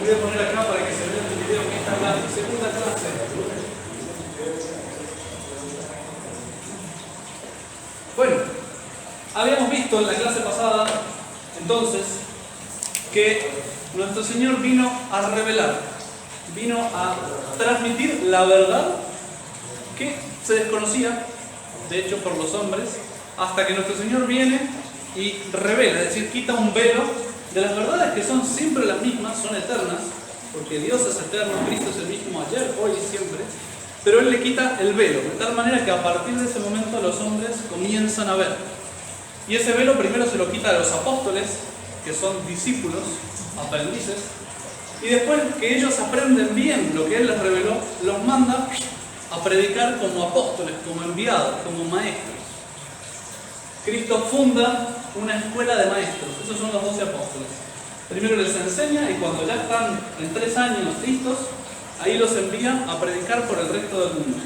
voy a poner acá para que se vea el video, que esta es la segunda clase. Bueno, habíamos visto en la clase pasada, entonces, que nuestro Señor vino a revelar, vino a transmitir la verdad que se desconocía, de hecho, por los hombres, hasta que nuestro Señor viene y revela, es decir, quita un velo de las verdades que son siempre las mismas, son eternas, porque Dios es eterno, Cristo es el mismo ayer, hoy y siempre, pero Él le quita el velo, de tal manera que a partir de ese momento los hombres comienzan a ver. Y ese velo primero se lo quita a los apóstoles, que son discípulos, aprendices, y después que ellos aprenden bien lo que Él les reveló, los manda a predicar como apóstoles, como enviados, como maestros. Cristo funda una escuela de maestros, esos son los 12 apóstoles. Primero les enseña y cuando ya están en 3 años listos, ahí los envía a predicar por el resto del mundo.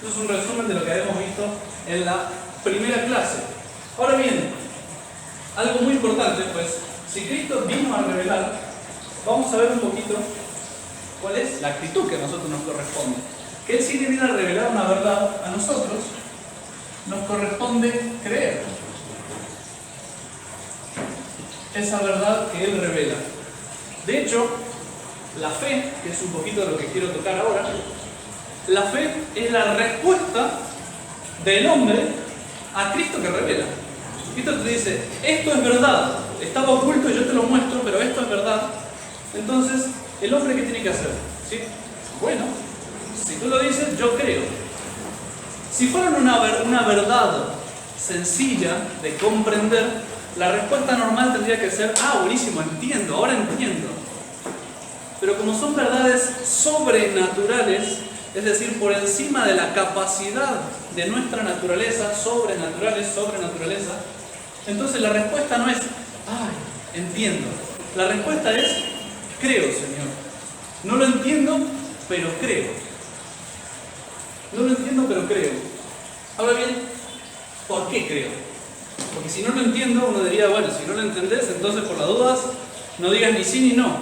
Eso es un resumen de lo que habíamos visto en la primera clase. Ahora bien, algo muy importante, pues, si Cristo vino a revelar, vamos a ver un poquito cuál es la actitud que a nosotros nos corresponde. Que Él sí viene a revelar una verdad, a nosotros nos corresponde creer esa verdad que Él revela. De hecho, la fe, que es un poquito de lo que quiero tocar ahora, la fe es la respuesta del hombre a Cristo que revela. Cristo te dice, esto es verdad, estaba oculto y yo te lo muestro, pero esto es verdad. Entonces, ¿el hombre qué tiene que hacer? ¿Sí? Bueno, si tú lo dices, yo creo. Si fuera una verdad sencilla de comprender, la respuesta normal tendría que ser, buenísimo, entiendo, ahora entiendo. Pero como son verdades sobrenaturales, es decir, por encima de la capacidad de nuestra naturaleza, sobrenaturaleza, entonces la respuesta no es, entiendo. La respuesta es, creo, Señor. No lo entiendo, pero creo. No lo entiendo, pero creo. Ahora bien, ¿por qué creo? Porque si no lo entiendo, uno diría, bueno, si no lo entendés, entonces por las dudas, no digas ni sí ni no.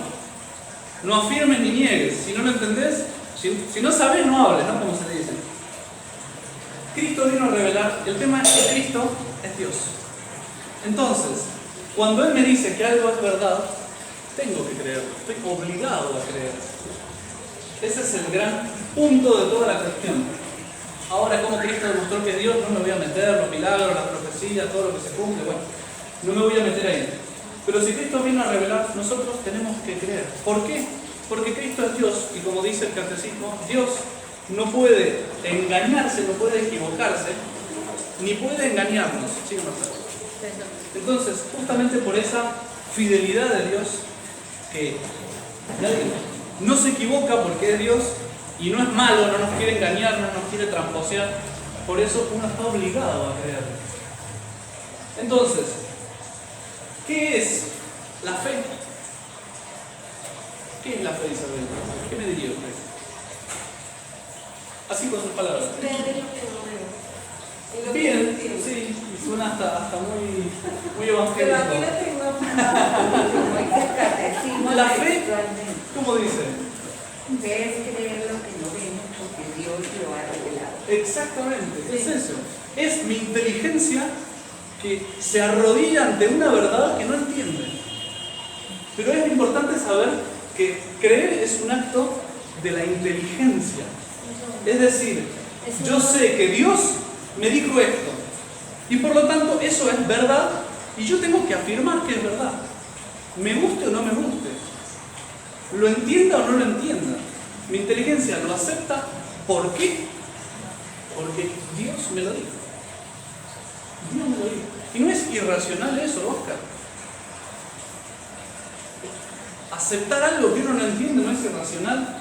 No afirmes ni niegues. Si no lo entendés, si no sabés, no hables, ¿no? Como se dice. Cristo vino a revelar, el tema es que Cristo es Dios. Entonces, cuando Él me dice que algo es verdad, tengo que creerlo, estoy obligado a creer. Ese es el gran punto de toda la cuestión. Ahora, como Cristo demostró que es Dios, no me voy a meter los milagros, las profecías, todo lo que se cumple, bueno, no me voy a meter ahí. Pero si Cristo vino a revelar, nosotros tenemos que creer. ¿Por qué? Porque Cristo es Dios y como dice el catecismo, Dios no puede engañarse, no puede equivocarse, ni puede engañarnos. ¿Sí, Marcelo? Entonces, justamente por esa fidelidad de Dios, que no se equivoca porque es Dios y no es malo, no nos quiere engañar, no nos quiere tramposear, por eso uno está obligado a creer. Entonces, ¿qué es la fe? ¿Qué es la fe, Isabel? ¿Qué me diría usted? Así con sus palabras. Creer en lo que no veo. Bien, sí, y suena hasta muy evangélico. Pero aquí lo tengo como dice el catecismo. La fe, ¿cómo dice? Fe es creer lo que no vemos porque Dios lo ha revelado. Exactamente, sí. Es eso. Es mi inteligencia que se arrodilla ante una verdad que no entiende. Pero es importante saber que creer es un acto de la inteligencia. Es decir, yo sé que Dios me dijo esto y por lo tanto eso es verdad y yo tengo que afirmar que es verdad. Me guste o no me guste. Lo entienda o no lo entienda. Mi inteligencia lo acepta. ¿Por qué? Porque Dios me lo dijo. Dios me lo dijo. Y no es irracional eso, Oscar. Aceptar algo que uno no entiende no es irracional.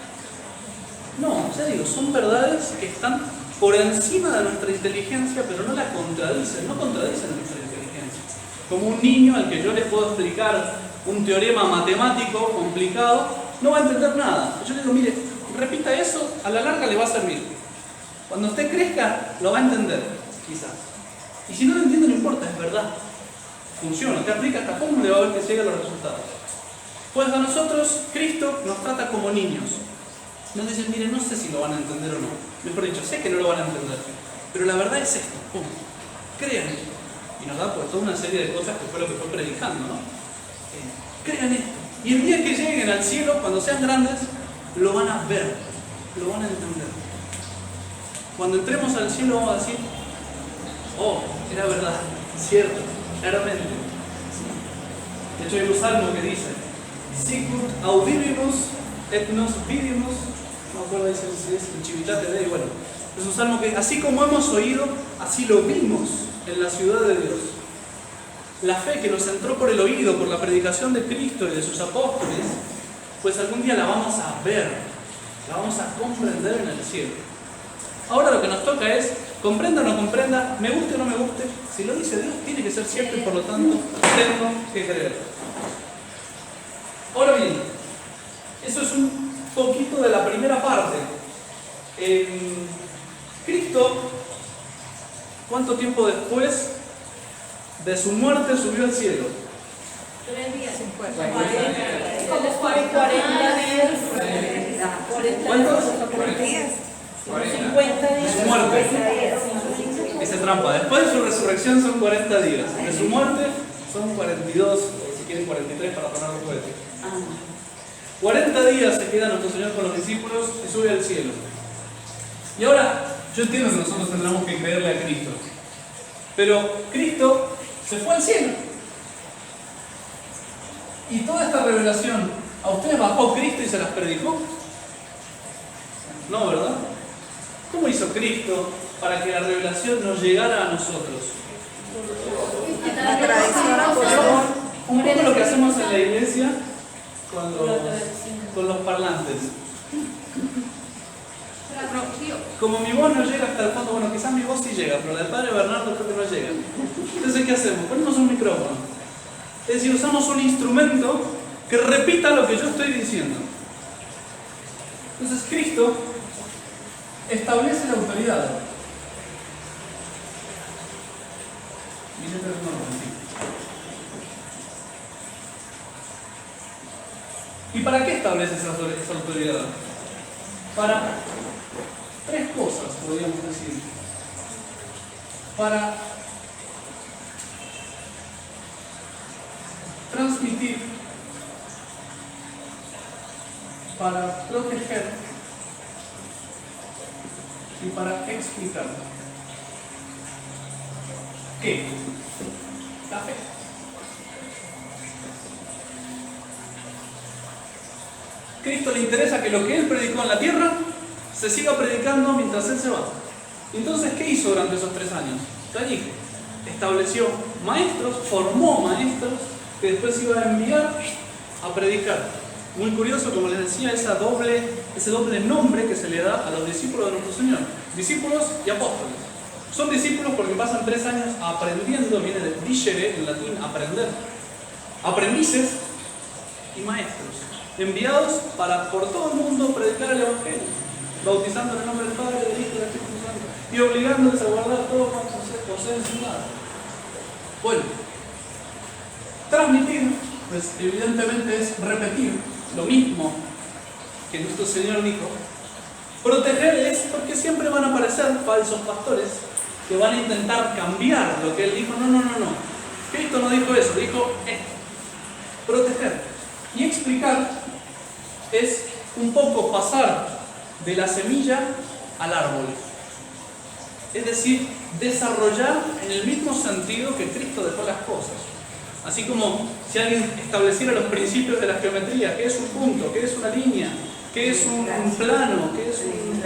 No, ya digo, son verdades que están por encima de nuestra inteligencia, pero no la contradicen, no contradicen nuestra inteligencia. Como un niño al que yo le puedo explicar un teorema matemático complicado, no va a entender nada. Yo le digo, mire, repita eso, a la larga le va a servir. Cuando usted crezca, lo va a entender, quizás. Y si no lo entiende, no importa, es verdad. Funciona, usted aplica esta fórmula y va a ver que llega a los resultados. Pues a nosotros Cristo nos trata como niños. Nos dicen, miren, no sé si lo van a entender o no. Mejor dicho, sé que no lo van a entender. Pero la verdad es esto. ¡Pum! Crean. Y nos da pues toda una serie de cosas que fue lo que fue predicando, ¿no? Crean esto. Y el día que lleguen al cielo, cuando sean grandes, lo van a ver. Lo van a entender. Cuando entremos al cielo vamos a decir, oh, era verdad, cierto, claramente. De hecho hay un salmo que dice, Sicut audivimus et nos vidimus, no me acuerdo si es el Civitate Dei, bueno, es un salmo que así como hemos oído, así lo vimos en la ciudad de Dios. La fe que nos entró por el oído, por la predicación de Cristo y de sus apóstoles, pues algún día la vamos a ver, la vamos a comprender en el cielo. Ahora lo que nos toca es, comprenda o no comprenda, me guste o no me guste, si lo dice Dios tiene que ser cierto y por lo tanto tengo que creer. Ahora bien, eso es un poquito de la primera parte. Cristo, ¿cuánto tiempo después de su muerte subió al cielo? 3 días. 40 días. ¿Cuántos? 40 días. 50 De días. su muerte. Dice trampa. Después de su resurrección son 40 días. De su muerte son 42, o si quieren 43 para poner los cohetes. 40 días se queda nuestro Señor con los discípulos y sube al cielo. Y ahora, yo entiendo que nosotros tendremos que creerle a Cristo. Pero Cristo se fue al cielo. Y toda esta revelación, ¿a ustedes bajó Cristo y se las predicó? No, ¿verdad? ¿Cómo hizo Cristo para que la revelación nos llegara a nosotros? La tradición apostólica. Un poco lo que hacemos en la iglesia con los parlantes. Como mi voz no llega hasta el fondo, bueno, quizás mi voz sí llega, pero la del padre Bernardo creo que no llega. Entonces, ¿qué hacemos? Ponemos un micrófono. Es decir, usamos un instrumento que repita lo que yo estoy diciendo. Entonces, Cristo establece la autoridad. ¿Y para qué establece esa autoridad? Para 3 cosas, podríamos decir. Para transmitir, para proteger y para explicar. ¿Qué? La fe. Cristo le interesa que lo que Él predicó en la tierra se siga predicando mientras Él se va. Entonces, ¿qué hizo durante esos 3 años? Ya dije, estableció maestros, formó maestros que después iba a enviar a predicar. Muy curioso, como les decía, ese doble nombre que se le da a los discípulos de nuestro Señor. Discípulos y apóstoles. Son discípulos porque pasan 3 años aprendiendo, viene de dicere, en latín, aprender. Aprendices y maestros, enviados para por todo el mundo predicar el Evangelio, bautizando en el nombre del Padre, del Hijo y del Espíritu Santo, y obligándoles a guardar todo cuanto os he enseñado. Bueno, transmitir, pues evidentemente es repetir lo mismo que nuestro Señor dijo. Proteger es porque siempre van a aparecer falsos pastores que van a intentar cambiar lo que Él dijo. No. Cristo no dijo eso, dijo esto. Proteger. Y explicar es un poco pasar de la semilla al árbol. Es decir, desarrollar en el mismo sentido que Cristo dejó las cosas. Así como si alguien estableciera los principios de la geometría, qué es un punto, qué es una línea, qué es un plano, qué es un...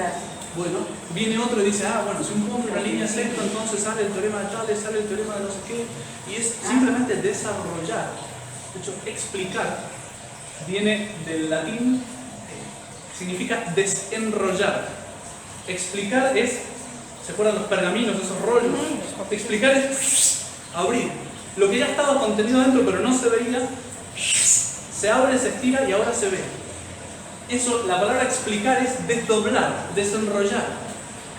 Bueno, viene otro y dice, bueno, si un punto y una línea es esto, entonces sale el teorema de Tales, sale el teorema de no sé qué, y es simplemente desarrollar. De hecho, explicar viene del latín, significa desenrollar. Explicar es, ¿se acuerdan los pergaminos, esos rollos? Explicar es abrir. Lo que ya estaba contenido dentro pero no se veía, se abre, se estira y ahora se ve. Eso, la palabra explicar es desdoblar, desenrollar.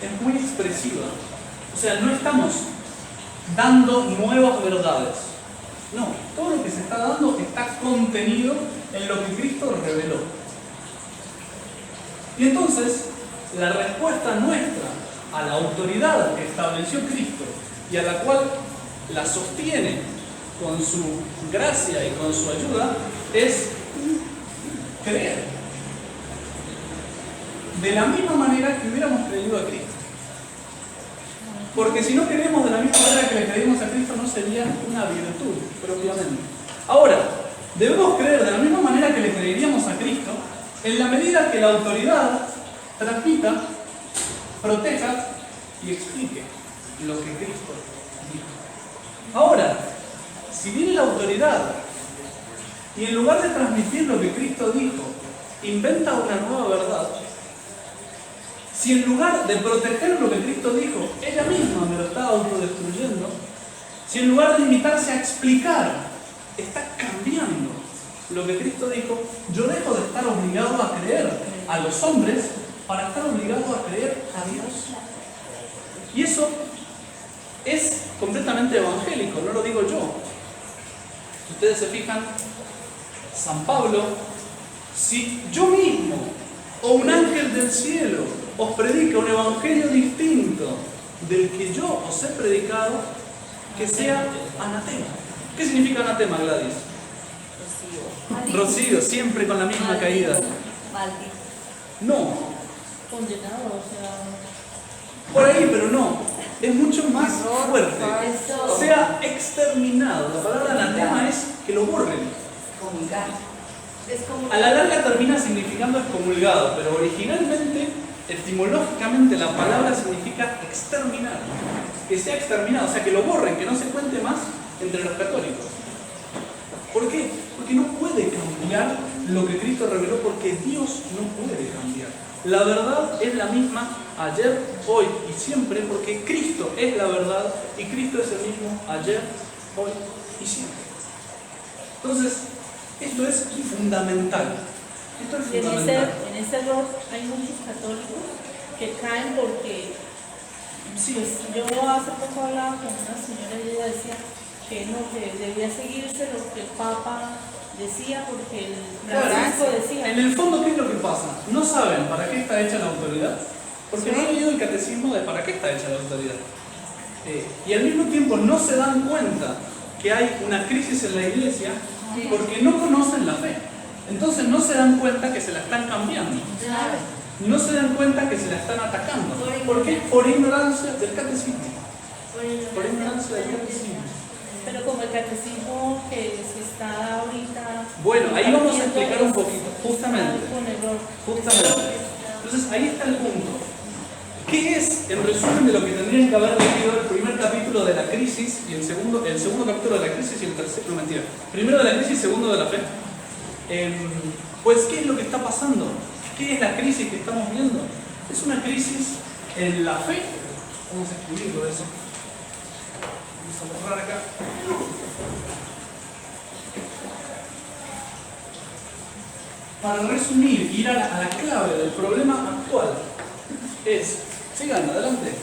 Es muy expresiva. O sea, no estamos dando nuevas verdades. No, todo lo que se está dando está contenido en lo que Cristo reveló. Y entonces, la respuesta nuestra a la autoridad que estableció Cristo y a la cual la sostiene con su gracia y con su ayuda es creer. De la misma manera que hubiéramos creído a Cristo. Porque si no creemos de la misma manera que le creímos a Cristo, no sería una virtud propiamente. Ahora, debemos creer de la misma manera que le creeríamos a Cristo, en la medida que la autoridad transmita, proteja y explique lo que Cristo dijo. Ahora, si viene la autoridad y en lugar de transmitir lo que Cristo dijo, inventa una nueva verdad, si en lugar de proteger lo que Cristo dijo, ella misma me lo está autodestruyendo, si en lugar de limitarse a explicar, está cambiando lo que Cristo dijo, yo dejo de estar obligado a creer a los hombres para estar obligado a creer a Dios. Y eso es completamente evangélico, no lo digo yo. Si ustedes se fijan, San Pablo, si yo mismo o un ángel del cielo os predica un evangelio distinto del que yo os he predicado, que sea anatema. ¿Qué significa anatema, Gladys? Rocío, siempre con la misma caída. Maldito. No. Condenado, o sea. Por ahí, pero no. Es mucho más fuerte. Sea exterminado. La palabra anatema es que lo borren. A la larga termina significando excomulgado, pero originalmente, etimológicamente, la palabra significa exterminar. Que sea exterminado, o sea, que lo borren, que no se cuente más entre los católicos. ¿Por qué? Porque no puede cambiar lo que Cristo reveló, porque Dios no puede cambiar. La verdad es la misma ayer, hoy y siempre, porque Cristo es la verdad y Cristo es el mismo ayer, hoy y siempre. Entonces, esto es fundamental. Esto es fundamental. En ese error hay muchos católicos que caen porque Sí. pues, yo hace poco hablaba con una señora y ella decía que no, que debía seguirse lo que el Papa decía porque el Francisco decía. En el fondo, ¿qué es lo que pasa? No saben para qué está hecha la autoridad, porque no han leído el catecismo de para qué está hecha la autoridad. Y al mismo tiempo no se dan cuenta que hay una crisis en la iglesia porque no conocen la fe. Entonces no se dan cuenta que se la están cambiando. No se dan cuenta que se la están atacando. ¿Por qué? Por ignorancia del catecismo. Por ignorancia del catecismo. Pero como el catecismo que se está ahorita... Bueno, ahí vamos a explicar un poquito, justamente. Con error. Justamente. Entonces ahí está el punto. ¿Qué es, en resumen, de lo que tendrían que haber leído el primer capítulo de la crisis y el segundo capítulo de la crisis y el tercero? No, mentira. Primero de la crisis, segundo de la fe. Pues, ¿qué es lo que está pasando? ¿Qué es la crisis que estamos viendo? Es una crisis en la fe. Vamos a escribirlo eso. Vamos a borrar acá. Para resumir, ir a la clave del problema actual es, sigan adelante.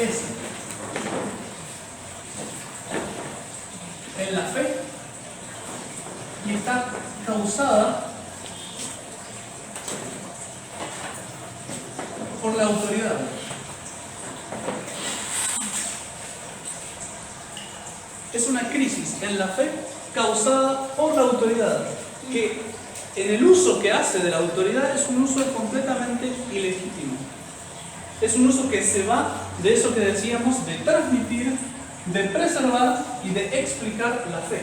Es en la fe y está causada por la autoridad. Es una crisis en la fe causada por la autoridad, que en el uso que hace de la autoridad es un uso completamente ilegítimo. Es un uso que se va de eso que decíamos, de transmitir, de preservar y de explicar la fe.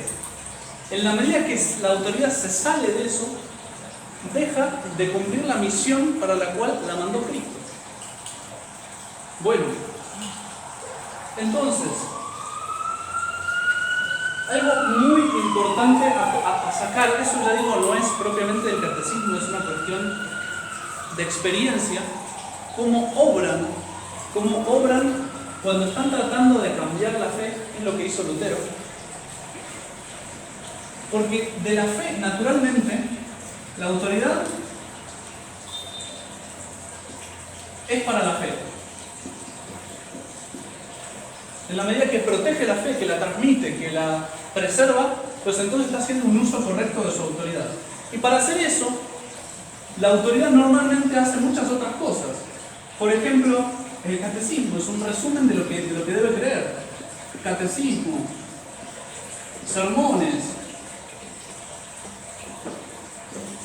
En la medida que la autoridad se sale de eso, deja de cumplir la misión para la cual la mandó Cristo. Bueno, entonces, algo muy importante a sacar, eso ya digo, no es propiamente del catecismo, es una cuestión de experiencia, cómo obran cuando están tratando de cambiar la fe, es lo que hizo Lutero. Porque de la fe, naturalmente, la autoridad es para la fe. en la medida que protege la fe, que la transmite, que la preserva, pues entonces está haciendo un uso correcto de su autoridad. Y para hacer eso, la autoridad normalmente hace muchas otras cosas. Por ejemplo, el catecismo es un resumen de lo que debe creer. Catecismo, sermones,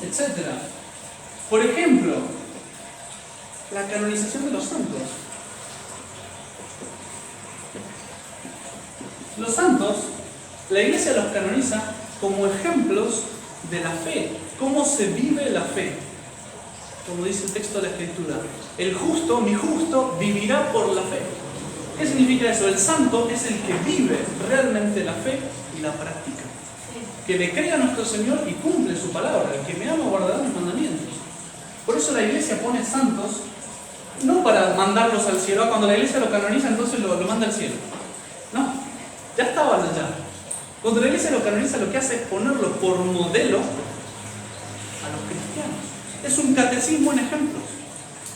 etc. Por ejemplo, la canonización de los santos. Los santos, la Iglesia los canoniza como ejemplos de la fe, cómo se vive la fe. Como dice el texto de la Escritura, el justo, mi justo, vivirá por la fe. ¿Qué significa eso? El santo es el que vive realmente la fe y la practica. Que le cree a nuestro Señor y cumple su palabra. El que me ama guardará mis mandamientos. Por eso la Iglesia pone santos, no para mandarlos al cielo. Cuando la Iglesia lo canoniza, entonces lo manda al cielo. No, ya estaban allá. Cuando la Iglesia lo canoniza, lo que hace es ponerlo por modelo a los cristianos. Es un catecismo en ejemplos.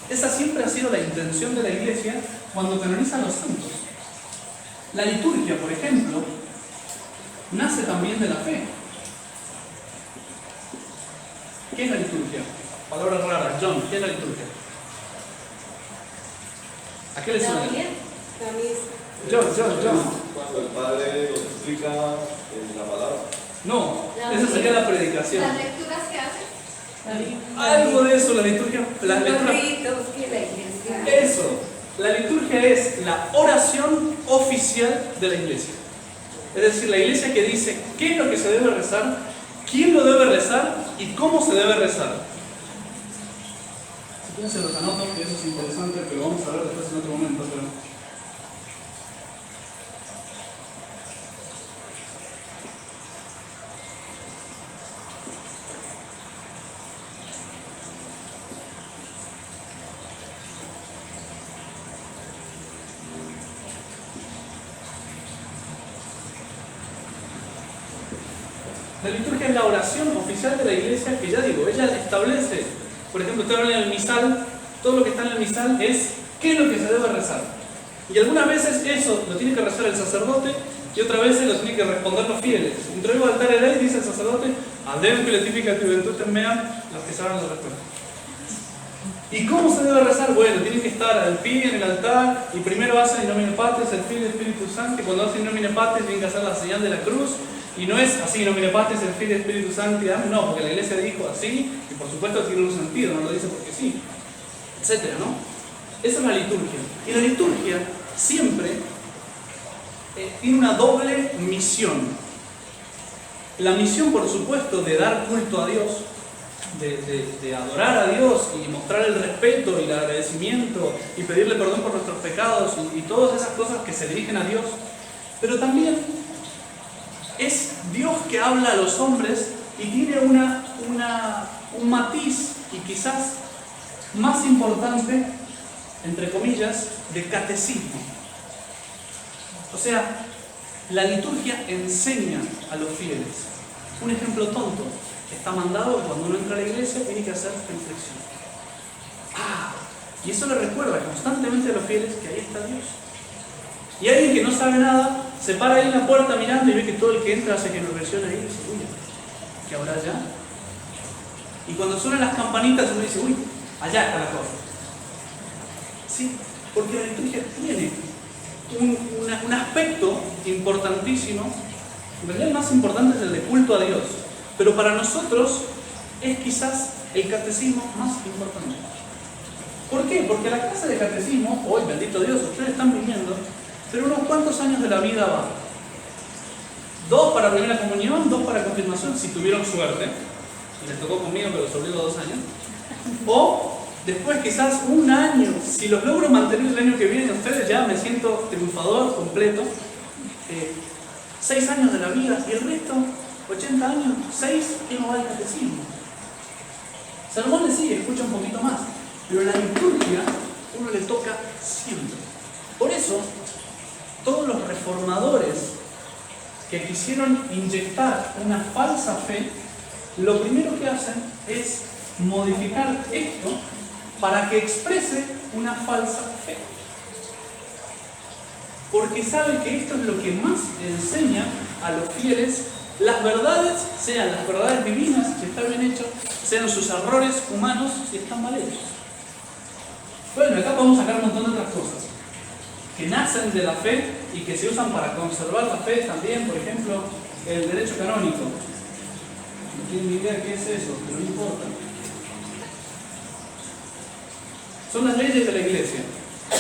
Esa siempre ha sido la intención de la Iglesia cuando canoniza a los santos. La liturgia, por ejemplo, nace también de la fe. ¿Qué es la liturgia? Palabra rara. John, ¿qué es la liturgia? ¿A qué le suena? John. Cuando el Padre nos explica la palabra. No, esa sería la predicación. ¿Las lecturas que hace? Algo de eso, la liturgia. Los ritos que la Iglesia. Eso. La liturgia es la oración oficial de la Iglesia. Es decir, la Iglesia que dice qué es lo que se debe rezar, quién lo debe rezar y cómo se debe rezar. Si quieren se los anoto, que eso es interesante, pero vamos a ver después en otro momento. Pero... La liturgia es la oración oficial de la Iglesia que, ya digo, ella establece, por ejemplo, usted habla en el misal, todo lo que está en el misal es qué es lo que se debe rezar. Y algunas veces eso lo tiene que rezar el sacerdote y otras veces lo tienen que responder los fieles. Introigo altare Dei, dice el sacerdote, adem que le tipica tu virtud mean, los que saben la respuesta. ¿Y cómo se debe rezar? Bueno, tienen que estar al pie en el altar y primero hacen in nomine Patris, el Filio y el Espíritu Santo, y cuando hacen in nomine Patris tienen que hacer la señal de la cruz. Y no es así, no mire Patris, el Filio y el Espíritu Santo, no, porque la Iglesia dijo así, y por supuesto tiene un sentido, no lo dice porque sí, etcétera, ¿no? Esa es la liturgia. Y la liturgia siempre tiene una doble misión. La misión, por supuesto, de dar culto a Dios, de adorar a Dios y mostrar el respeto y el agradecimiento y pedirle perdón por nuestros pecados y todas esas cosas que se dirigen a Dios, pero también es Dios que habla a los hombres y tiene un matiz y quizás más importante, entre comillas, de catecismo. O sea, la liturgia enseña a los fieles. Un ejemplo tonto, está mandado que cuando uno entra a la iglesia tiene que hacer reflexión. Y eso le recuerda constantemente a los fieles que ahí está Dios. Y alguien que no sabe nada se para ahí en la puerta mirando y ve que todo el que entra hace que nos reflexione ahí y dice, uy, ¿qué habrá allá? Y cuando suenan las campanitas uno dice, uy, allá está la cosa. Sí, porque la liturgia tiene un aspecto importantísimo, en realidad el más importante es el de culto a Dios, pero para nosotros es quizás el catecismo más importante. ¿Por qué? Porque la clase de catecismo, hoy, bendito Dios, ustedes están viniendo, pero unos cuantos años de la vida va. 2 para primera comunión, 2 para confirmación, si tuvieron suerte, y les tocó conmigo, pero sobre 2 años. O después quizás 1 año, si los logro mantener el año que viene, ustedes ya me siento triunfador completo. 6 años de la vida, y el resto, 80 años, 6, que no va al catecismo. Sermones sí, escucha un poquito más, pero la liturgia uno le toca siempre. Por eso, todos los reformadores que quisieron inyectar una falsa fe, lo primero que hacen es modificar esto para que exprese una falsa fe. porque sabe que esto es lo que más enseña a los fieles las verdades, sean las verdades divinas, si está bien hecho, sean sus errores humanos, si están mal hechos. Bueno, acá podemos sacar un montón de otras cosas que nacen de la fe y que se usan para conservar la fe también, por ejemplo, el derecho canónico. No tienen ni idea qué es eso, pero no importa. Son las leyes de la Iglesia.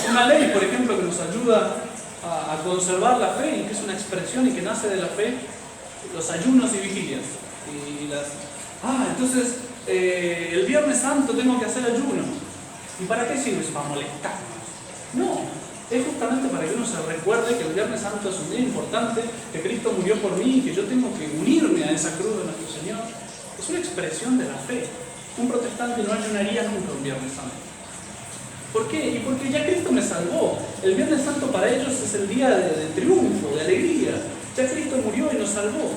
Una ley, por ejemplo, que nos ayuda a conservar la fe y que es una expresión y que nace de la fe, los ayunos y vigilias. Entonces el Viernes Santo tengo que hacer ayuno. ¿Y para qué sirve eso? ¿Para molestarnos? No, es justamente para que uno se recuerde que el Viernes Santo es un día importante, que Cristo murió por mí y que yo tengo que unirme a esa cruz de nuestro Señor. Es una expresión de la fe. Un protestante no ayunaría nunca un Viernes Santo. ¿Por qué? Y porque ya Cristo me salvó. El Viernes Santo para ellos es el día de triunfo, de alegría. Ya Cristo murió y nos salvó.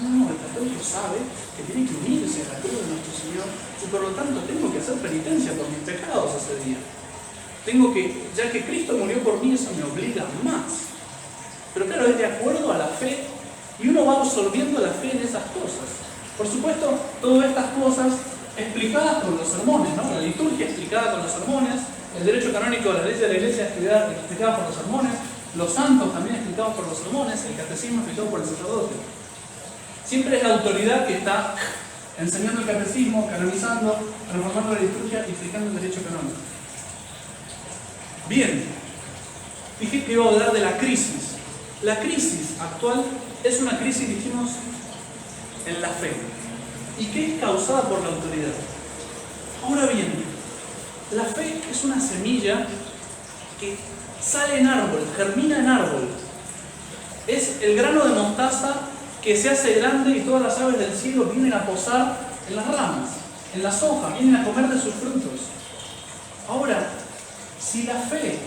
No, el católico sabe que tiene que unirse a la cruz de nuestro Señor y por lo tanto tengo que hacer penitencia por mis pecados ese día. Ya que Cristo murió por mí, eso me obliga más. Pero claro, es de acuerdo a la fe y uno va absorbiendo la fe en esas cosas. Por supuesto, todas estas cosas explicadas con los sermones, ¿no? La liturgia explicada con los sermones, el derecho canónico de la ley de la Iglesia explicada por los sermones, los santos también explicados por los sermones, el catecismo explicado por el sacerdote. Siempre es la autoridad que está enseñando el catecismo, canonizando, reformando la liturgia y explicando el derecho canónico. Bien, dije que iba a hablar de la crisis. La crisis actual es una crisis, dijimos, en la fe. ¿Y qué es causada por la autoridad? Ahora bien, la fe es una semilla que sale en árbol, germina en árbol. Es el grano de mostaza que se hace grande y todas las aves del cielo vienen a posar en las ramas, en las hojas, vienen a comer de sus frutos. Ahora, si la fe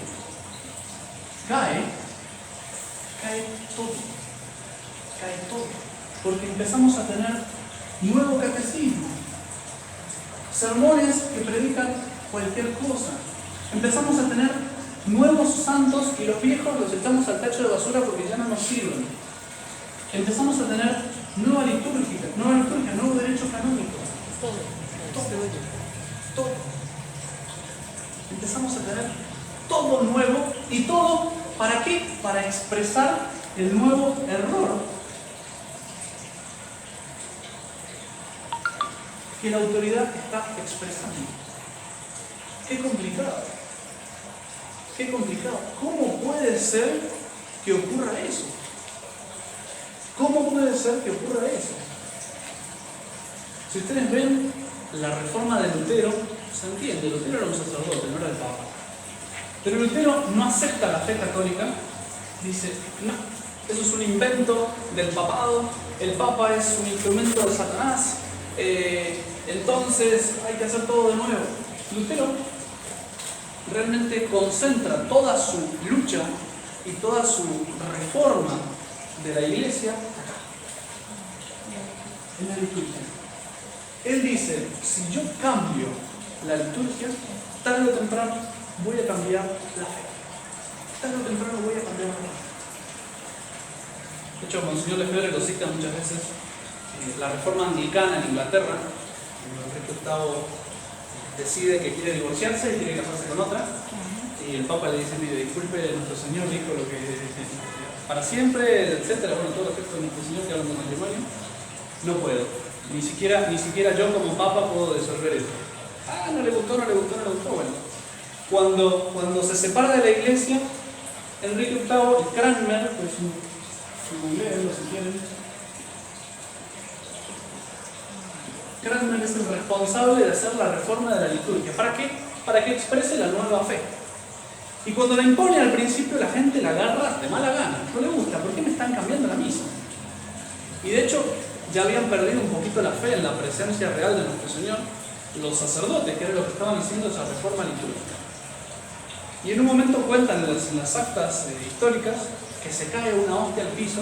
cae todo. Cae todo. Porque empezamos a tener nuevo catecismo, sermones que predican cualquier cosa. Empezamos a tener nuevos santos y los viejos los echamos al tacho de basura porque ya no nos sirven. Empezamos a tener nueva liturgia, nuevo derecho canónico. Todo. Empezamos a tener todo nuevo y todo, ¿para qué? Para expresar el nuevo error que la autoridad está expresando. Qué complicado. ¿Cómo puede ser que ocurra eso? Si ustedes ven la reforma de Lutero, se entiende, Lutero era un sacerdote, no era el Papa. Pero Lutero no acepta la fe católica, dice, no, eso es un invento del papado, el Papa es un instrumento de Satanás, entonces hay que hacer todo de nuevo. Lutero realmente concentra toda su lucha y toda su reforma de la Iglesia acá, en la liturgia. Él dice, si yo cambio la liturgia, tarde o temprano voy a cambiar la fe. De hecho, Monseñor Lefebvre lo cita muchas veces. La reforma anglicana en Inglaterra, Enrique VIII decide que quiere divorciarse y quiere casarse con otra, y el Papa le dice, mire, disculpe, nuestro Señor dijo lo que para siempre, etcétera, bueno, todo lo que es de nuestro Señor que hablan de matrimonio, no puedo, ni siquiera yo como Papa puedo disolver eso. No le gustó, bueno. Cuando se separa de la Iglesia, Enrique VIII, Cranmer, pues si quieren, Cranmer es el responsable de hacer la reforma de la liturgia. ¿Para qué? Para que exprese la nueva fe. Y cuando la impone al principio, la gente la agarra de mala gana. No le gusta. ¿Por qué me están cambiando la misa? Y de hecho, ya habían perdido un poquito la fe en la presencia real de nuestro Señor los sacerdotes, que era lo que estaban haciendo esa reforma litúrgica. Y en un momento cuentan en las actas históricas que se cae una hostia al piso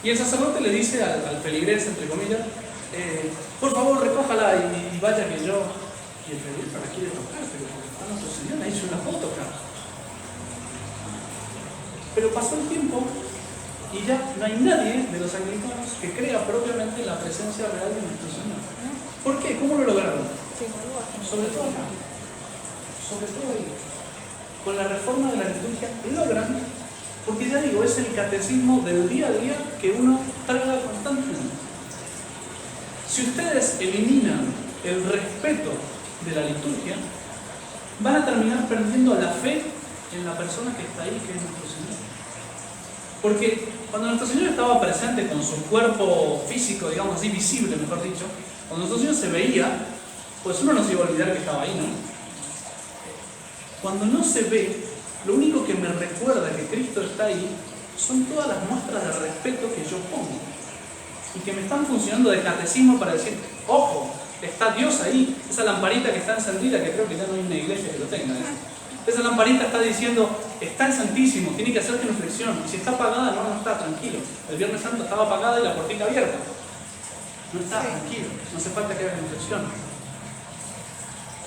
y el sacerdote le dice al feligrés, entre comillas, por favor recójala y vaya que yo. Y el feligrés la quiere tocar, pero nuestro Señor le hizo una foto acá. Pero pasó el tiempo y ya no hay nadie de los anglicanos que crea propiamente en la presencia real de nuestro Señor. ¿Por qué? ¿Cómo lo lograron? Sobre todo acá. Sobre todo ahí. Con la reforma de la liturgia logran, porque ya digo, es el catecismo del día a día que uno traga constantemente. Si ustedes eliminan el respeto de la liturgia, van a terminar perdiendo la fe en la persona que está ahí, que es nuestro Señor. Porque cuando nuestro Señor estaba presente con su cuerpo físico, digamos así, visible, mejor dicho, cuando nuestro Señor se veía, pues uno no se iba a olvidar que estaba ahí, ¿no? Cuando no se ve, lo único que me recuerda que Cristo está ahí son todas las muestras de respeto que yo pongo y que me están funcionando de catecismo para decir, ojo, está Dios ahí, esa lamparita que está encendida, que creo que ya no hay una iglesia que lo tenga, esa lamparita está diciendo, está el Santísimo, tiene que hacer genuflexión, y si está apagada, no está, tranquilo. El Viernes Santo estaba apagada y la puertita abierta, no está, tranquilo, no hace falta que haga genuflexión.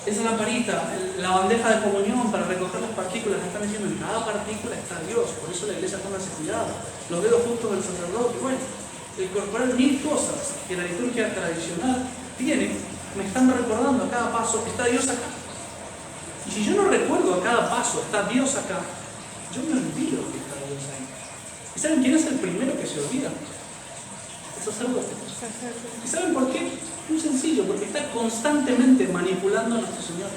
Esa lamparita, la bandeja de comunión para recoger las partículas, están diciendo, en cada partícula está Dios, por eso la iglesia toma ese cuidado, los dedos justos del sacerdote, bueno, incorporar 1000 cosas que la liturgia tradicional tiene, me están recordando a cada paso que está Dios acá. Y si yo no recuerdo a cada paso, está Dios acá, yo me olvido que está Dios ahí. ¿Y saben quién es el primero que se olvida? El sacerdote. ¿Y saben por qué? Muy sencillo, porque está constantemente manipulando a nuestro Señor.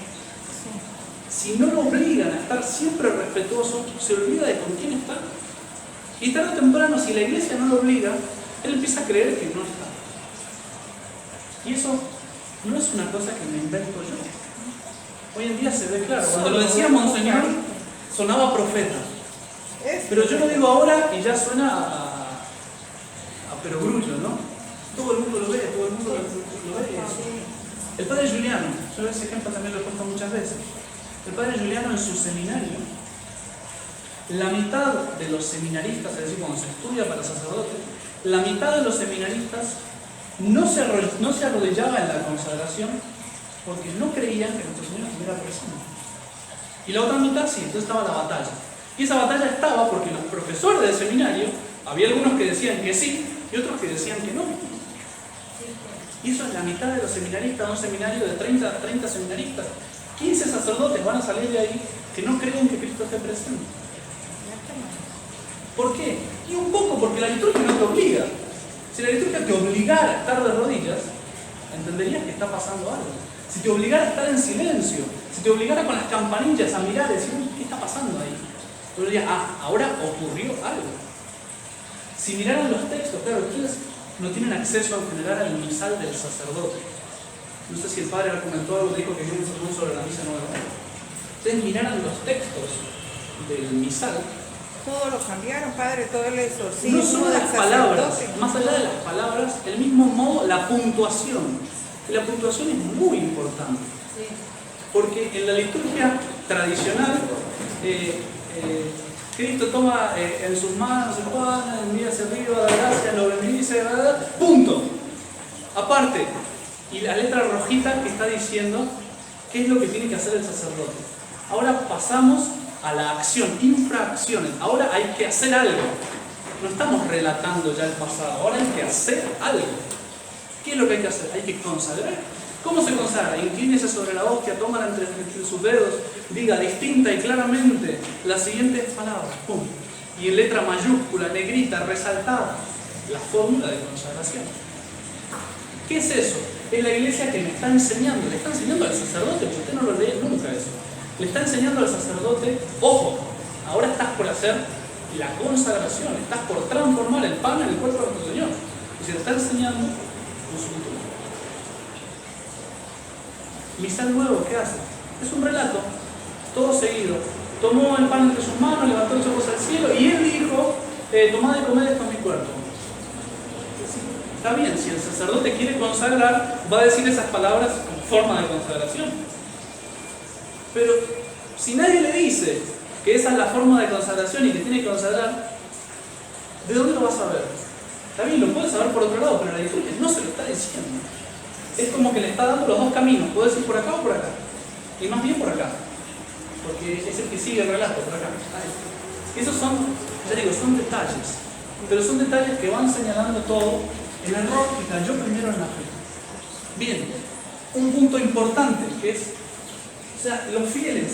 Si no lo obligan a estar siempre respetuoso, se olvida de con quién está. Y tarde o temprano, si la iglesia no lo obliga, él empieza a creer que no está. Y eso no es una cosa que me invento yo. Hoy en día se ve claro. Cuando lo decía Monseñor, sonaba profeta. Pero yo lo digo ahora y ya suena a perogrullo, ¿no? Todo el mundo lo ve, todo el mundo lo ve. El padre Juliano, yo ese ejemplo también lo he puesto muchas veces. El padre Juliano en su seminario, la mitad de los seminaristas, es decir, cuando se estudia para sacerdote, la mitad de los seminaristas no se arrodillaba en la consagración porque no creían que nuestro Señor estuviera presente. Y la otra mitad sí, entonces estaba la batalla. Y esa batalla estaba porque los profesores del seminario, había algunos que decían que sí y otros que decían que no. Y eso es la mitad de los seminaristas, un seminario de 30 seminaristas. 15 sacerdotes van a salir de ahí que no creen que Cristo esté presente. ¿Por qué? Y un poco porque la liturgia no te obliga. Si la liturgia te obligara a estar de rodillas, entenderías que está pasando algo. Si te obligara a estar en silencio, si te obligara con las campanillas a mirar y decir, ¿qué está pasando ahí? Tú dirías, ahora ocurrió algo. Si miraran los textos, claro, ustedes no tienen acceso en general al misal del sacerdote. No sé si el padre comentó algo, dijo que dio un sermón sobre la misa nueva. Ustedes miraran los textos del misal. Todo lo cambiaron, padre, todo el exorcismo. No solo las palabras, más allá de las palabras, el mismo modo, la puntuación. Y la puntuación es muy importante. Porque en la liturgia tradicional, Cristo toma en sus manos el pan, envía hacia arriba, da gracias, lo bendice, punto. Aparte, y la letra rojita que está diciendo qué es lo que tiene que hacer el sacerdote. Ahora pasamos a la acción, infracciones. Ahora hay que hacer algo. No estamos relatando ya el pasado, ahora hay que hacer algo. ¿Qué es lo que hay que hacer? Hay que consagrar. ¿Cómo se consagra? Inclínese sobre la hostia, tómala entre sus dedos, diga distinta y claramente las siguientes palabras. ¡Pum! Y en letra mayúscula, negrita, resaltada, la fórmula de consagración. ¿Qué es eso? Es la iglesia que me está enseñando. Le está enseñando al sacerdote, porque usted no lo lee nunca eso. Le está enseñando al sacerdote, ojo, ahora estás por hacer la consagración, estás por transformar el pan en el cuerpo de nuestro Señor. Y se le está enseñando con su cultura. Misal nuevo, ¿qué hace? Es un relato, todo seguido. Tomó el pan entre sus manos, levantó los ojos al cielo y él dijo, tomad y comed, esto es mi cuerpo. Está bien, si el sacerdote quiere consagrar, va a decir esas palabras en forma de consagración. Pero si nadie le dice que esa es la forma de consagración y que tiene que consagrar, ¿de dónde lo vas a saber? Está bien, lo puedes saber por otro lado, pero la liturgia no se lo está diciendo. Es como que le está dando los dos caminos, puedes ir por acá o por acá. Y más bien por acá, porque es el que sigue el relato, por acá. Esos son Ya digo, son detalles, pero son detalles que van señalando todo el error que cayó primero en la fe. Bien, un punto importante que es, o sea, los fieles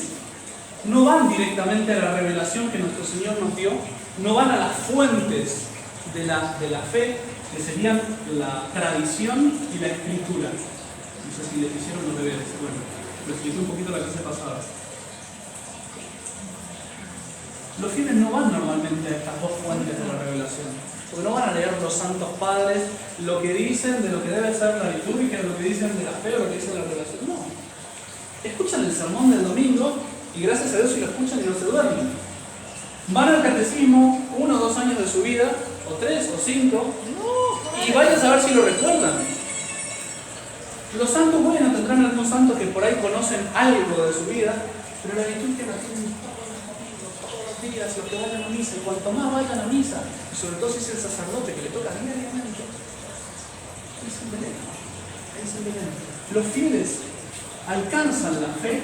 no van directamente a la revelación que nuestro Señor nos dio, no van a las fuentes de la fe, que serían la tradición y la escritura. No sé si les hicieron los deberes, bueno, lo expliqué un poquito la clase pasada. Los fieles no van normalmente a estas dos fuentes de la revelación, porque no van a leer los santos padres lo que dicen de lo que debe ser la liturgia, lo que dicen de la fe, o lo que dicen de la revelación. No. Escuchan el sermón del domingo y gracias a Dios si lo escuchan y no se duermen. Van al catecismo 1 o 2 años de su vida, o 3 o 5, y vayan a saber si lo recuerdan. Los santos, bueno, tendrán algunos santos que por ahí conocen algo de su vida, pero la liturgia la tienen todos los días, los que vayan a misa, y cuanto más vayan a misa, y sobre todo si es el sacerdote que le toca diariamente, ahí se envenena, ahí se envenena. Los fieles alcanzan la fe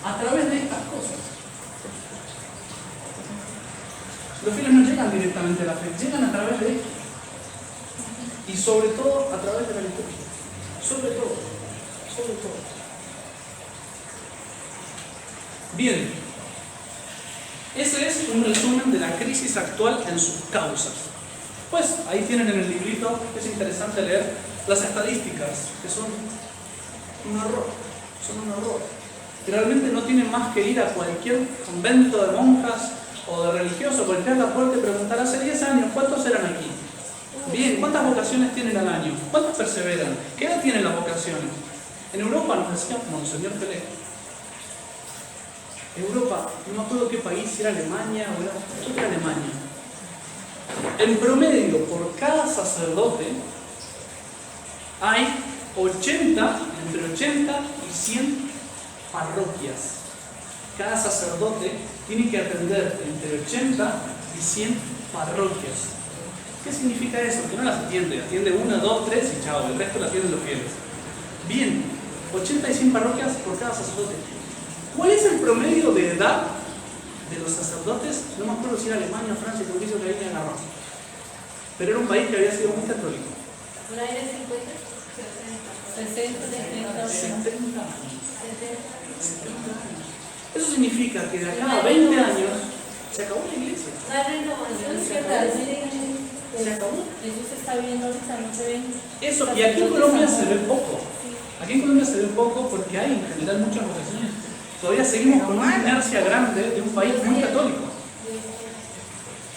a través de estas cosas. Los fieles no llegan directamente a la fe, llegan a través de esto. Y sobre todo a través de la liturgia. Sobre todo. Sobre todo. Bien. Ese es un resumen de la crisis actual en sus causas. Pues ahí tienen en el librito, es interesante leer las estadísticas, que son un horror. Son un horror. Que realmente no tienen más que ir a cualquier convento de monjas o de religiosos, golpear la puerta y preguntar, hace 10 años, ¿cuántos eran aquí? Bien, ¿cuántas vocaciones tienen al año? ¿Cuántas perseveran? ¿Qué edad tienen las vocaciones? En Europa nos decía Monseñor Pelé. Europa, no me acuerdo qué país, si era Alemania o era Alemania. En promedio, por cada sacerdote, hay entre 80 y 100 parroquias. Cada sacerdote tiene que atender entre 80 y 100 parroquias. ¿Qué significa eso? Que no las atiende 1, 2, 3 y chao, el resto las atienden los fieles. Bien, 80 y 100 parroquias por cada sacerdote. ¿Cuál es el promedio de edad de los sacerdotes? No me acuerdo si era Alemania o Francia, porque hizo que ahí me agarró. Pero era un país que había sido muy católico. ¿Una era 50? 60, 70 años. Eso significa que de acá a 20 años se acabó la iglesia. La renovación Se acabó. Eso se está viendo ahorita, no se ven. Eso, y aquí en Colombia se ve poco. Aquí en Colombia se ve poco porque hay en general muchas vocaciones. Todavía seguimos con una inercia grande de un país muy católico.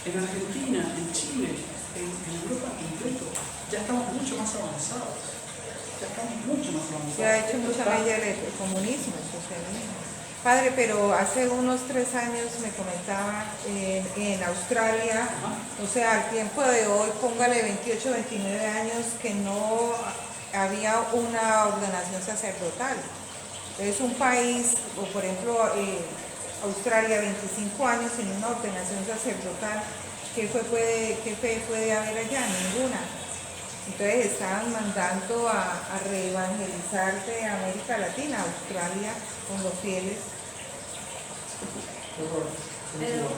En Argentina, en Chile, en Europa completo, ya estamos mucho más avanzados. Se ha hecho mucha mella el comunismo, el socialismo. Padre, pero hace unos 3 años me comentaba en Australia, o sea, al tiempo de hoy, póngale 28, 29 años, que no había una ordenación sacerdotal. Es un país, o por ejemplo, Australia, 25 años sin una ordenación sacerdotal. ¿Qué fe puede haber allá? Ninguna. Entonces estaban mandando a reevangelizar de América Latina, Australia, con los fieles. Pero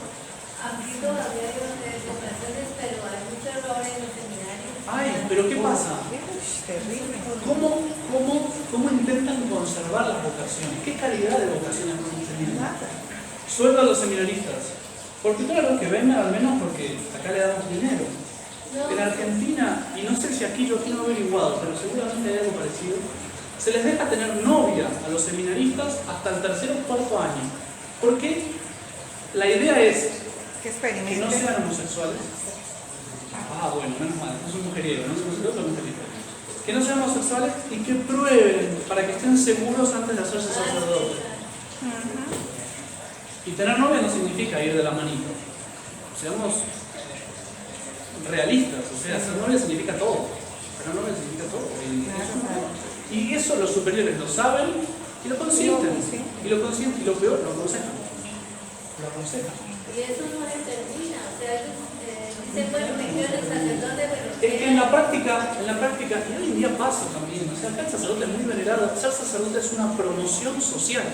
aquí todavía hay vocaciones, pero hay mucho error en los seminarios. Ay, pero ¿qué pasa? Terrible. ¿Cómo intentan conservar las vocaciones? ¿Qué calidad de vocaciones tienen? Sueldo a los seminaristas. Porque claro que vengan al menos porque acá le damos dinero. En Argentina, y no sé si aquí yo quiero averiguado, pero seguramente hay algo parecido, se les deja tener novia a los seminaristas hasta el 3er o 4.º año. Porque la idea es que no sean homosexuales. Ah, bueno, menos mal, no son mujeriegos, no son mujeriegos. Que no sean homosexuales y que prueben para que estén seguros antes de hacerse sacerdotes. Y tener novia no significa ir de la manito. Seamos realistas, o sea, ser novia significa todo. Tener novia significa todo. Y eso los superiores lo saben y lo consienten. Y lo peor, lo aconsejan. Y eso no se termina, o sea, dicen, bueno, me quiero el sacerdote, pero... Es que en la práctica, y hoy en día pasa también, o sea, acá el sacerdote es muy venerado, ser sacerdote es una promoción social.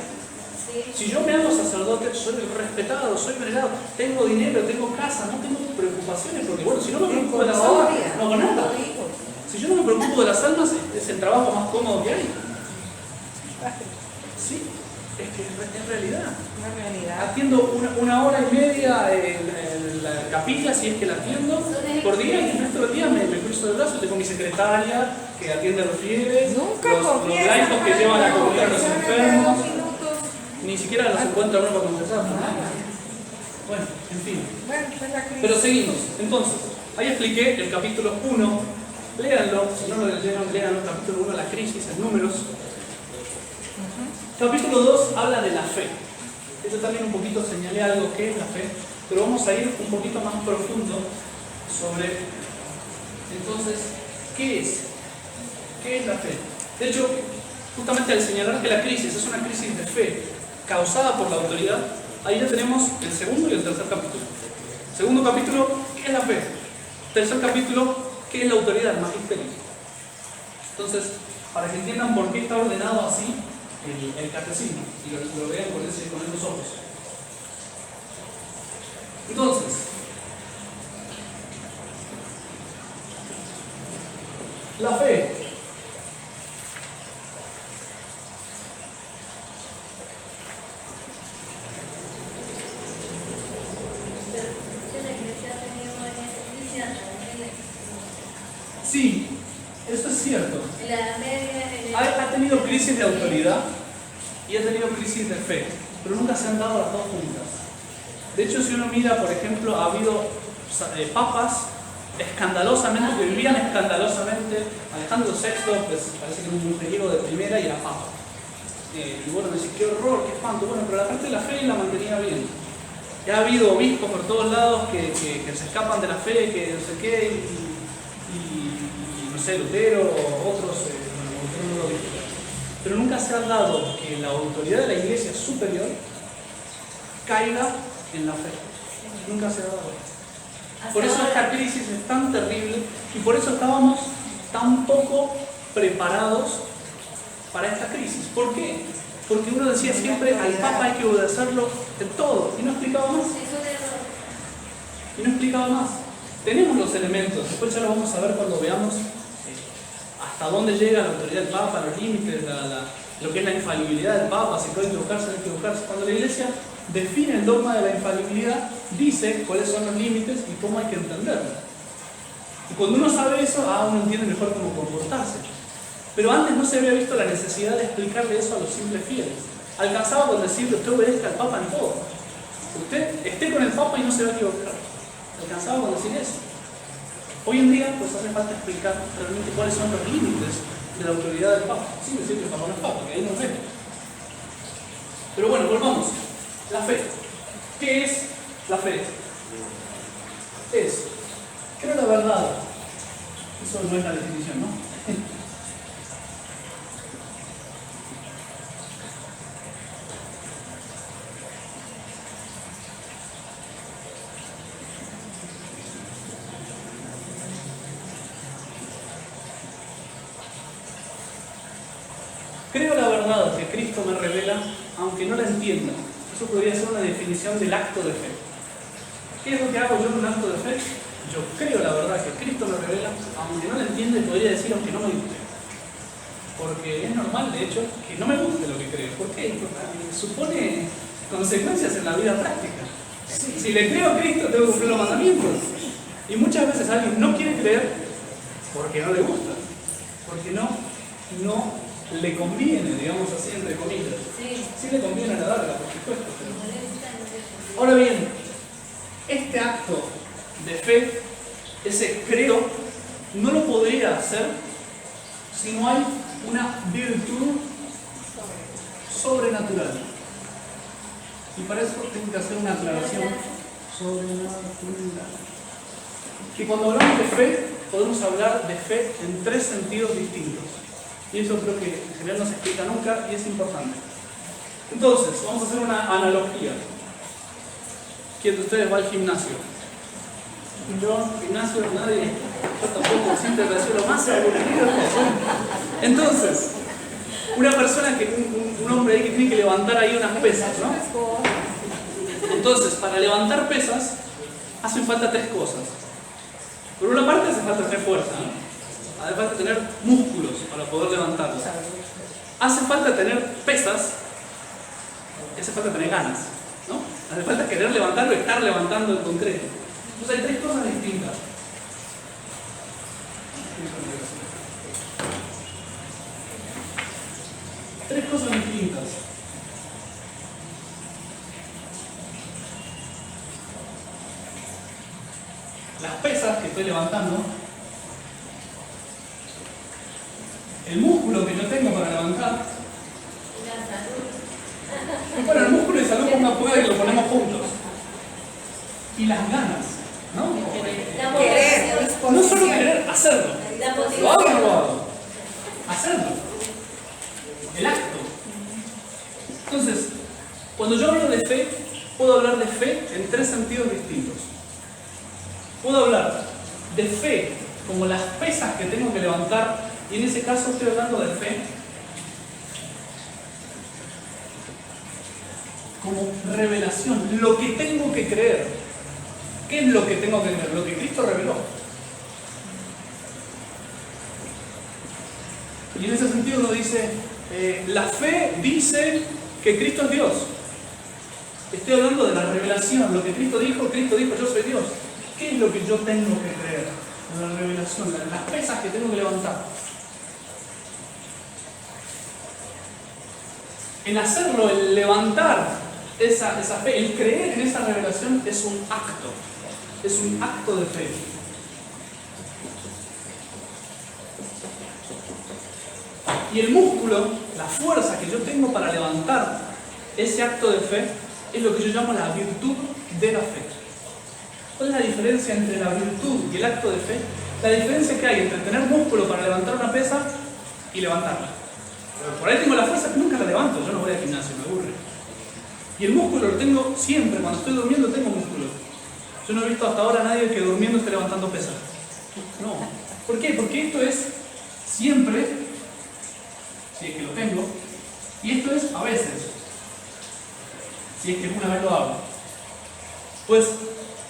Si yo me hago sacerdote, soy respetado, soy venerado, tengo dinero, tengo casa, no tengo preocupaciones, porque bueno, si no me preocupo de las almas, no hago nada. Si yo no me preocupo de las almas, es el trabajo más cómodo que hay. Sí, es que es realidad. Una realidad. Atiendo una hora y media en la capilla, si es que la atiendo, por día, y el resto del día me cruzo de brazos, tengo mi secretaria que atiende a los fieles, Nunca los laicos que llevan a comer a los enfermos. Minutos. Ni siquiera los encuentra uno para confesar. Bueno, en fin. Bueno, pues la crisis. Pero seguimos. Entonces, ahí expliqué el capítulo 1. Léanlo, si no lo leyeron, léanlo. Capítulo 1, la crisis, en números. Capítulo 2 habla de la fe. Yo también un poquito señalé algo que es la fe, pero vamos a ir un poquito más profundo sobre, entonces, ¿qué es? ¿Qué es la fe? De hecho, justamente al señalar que la crisis es una crisis de fe causada por la autoridad, ahí ya tenemos el segundo y el tercer capítulo. Segundo capítulo, ¿qué es la fe? Tercer capítulo, ¿qué es la autoridad? El magisterio. Entonces, para que entiendan por qué está ordenado así el catecismo y lo vean con esos ojos. Entonces, la fe. Sí, eso es cierto. Ha tenido crisis de autoridad y ha tenido crisis de fe, pero nunca se han dado las dos juntas. De hecho, si uno mira, por ejemplo, ha habido papas escandalosamente, que vivían escandalosamente. Alejandro VI, pues, parece que era un mujeriego de primera y era papa. Y bueno, decís, qué horror, qué espanto. Bueno, pero la parte de la fe la mantenía bien. Y ha habido obispos por todos lados que se escapan de la fe, que no sé qué, y no sé, Lutero o otros, Lutero no lo dijo. Pero nunca se ha dado que la autoridad de la iglesia superior caiga en la fe. Nunca se ha dado. Por eso esta crisis es tan terrible y por eso estábamos tan poco preparados para esta crisis. ¿Por qué? Porque uno decía siempre al Papa hay que obedecerlo en todo y no explicaba más. Y no explicaba más. Tenemos los elementos, después ya lo vamos a ver cuando veamos hasta dónde llega la autoridad del Papa, los límites, lo que es la infalibilidad del Papa, si puede equivocarse o no equivocarse. Cuando la Iglesia define el dogma de la infalibilidad, dice cuáles son los límites y cómo hay que entenderlo. Y cuando uno sabe eso, uno entiende mejor cómo comportarse. Pero antes no se había visto la necesidad de explicarle eso a los simples fieles. Alcanzaba con decirle, usted obedezca al Papa en todo. Usted esté con el Papa y no se va a equivocar. Alcanzaba con decir eso. Hoy en día, pues hace falta explicar realmente cuáles son los límites de la autoridad del Papa. Sin decir que el Papa no es Papa, que ahí nos ve. Pero bueno, volvamos. La fe. ¿Qué es la fe? Es, creo la verdad. Eso no es la definición, ¿no? Creo la verdad que Cristo me revela, aunque no la entienda. Eso podría ser una definición del acto de fe. ¿Qué es lo que hago yo en un acto de fe? Yo creo la verdad que Cristo me revela, aunque no la entienda, y podría decir aunque no me guste. Porque es normal, de hecho, que no me guste lo que creo. ¿Por qué? Porque supone consecuencias en la vida práctica. Si le creo a Cristo, tengo que cumplir los mandamientos. Y muchas veces alguien no quiere creer porque no le gusta. Porque no le conviene, digamos así, entre comillas. Sí le conviene a la larga, por supuesto. Pero... Ahora bien, este acto de fe, ese creo, no lo podría hacer si no hay una virtud sobrenatural. Y para eso tengo que hacer una aclaración sobrenatural. Y cuando hablamos de fe, podemos hablar de fe en tres sentidos distintos. Y eso creo que en general no se explica nunca y es importante. Entonces, vamos a hacer una analogía. ¿Quién de ustedes va al gimnasio? Yo, gimnasio, nadie. Yo tampoco, siempre me pareció lo más aburrido. Entonces, una persona que, un hombre ahí que tiene que levantar ahí unas pesas, ¿no? Entonces, para levantar pesas, hacen falta tres cosas. Por una parte hace falta tener fuerza, ¿no? Hace falta tener músculos para poder levantarlas. Hace falta tener pesas y hace falta tener ganas, ¿no? Hace falta querer levantarlo y estar levantando en concreto. Entonces hay tres cosas distintas. Tres cosas distintas. Las pesas que estoy levantando, el músculo que yo tengo para levantar. Bueno, el músculo de salud ponga prueba y lo ponemos juntos. Y las ganas, ¿no? Querer, No solo querer hacerlo. ¿Lo hago o no lo hago? Hacerlo. El acto. Entonces, cuando yo hablo de fe, puedo hablar de fe en tres sentidos distintos. Puedo hablar de fe como las pesas que tengo que levantar, y en ese caso estoy hablando de fe como revelación, lo que tengo que creer. ¿Qué es lo que tengo que creer? Lo que Cristo reveló. Y en ese sentido uno dice, la fe dice que Cristo es Dios. Estoy hablando de la revelación, lo que Cristo dijo, yo soy Dios. ¿Qué es lo que yo tengo que creer? La revelación, las pesas que tengo que levantar. En hacerlo, el levantar esa fe, el creer en esa revelación es un acto de fe. Y el músculo, la fuerza que yo tengo para levantar ese acto de fe, es lo que yo llamo la virtud de la fe. ¿Cuál es la diferencia entre la virtud y el acto de fe? La diferencia que hay entre tener músculo para levantar una pesa y levantarla. Por ahí tengo la fuerza que nunca la levanto, yo no voy al gimnasio, me aburre. Y el músculo lo tengo siempre, cuando estoy durmiendo tengo músculo. Yo no he visto hasta ahora a nadie que durmiendo esté levantando pesas. No. ¿Por qué? Porque esto es siempre, si es que lo tengo, y esto es a veces, si es que una vez lo hago. Pues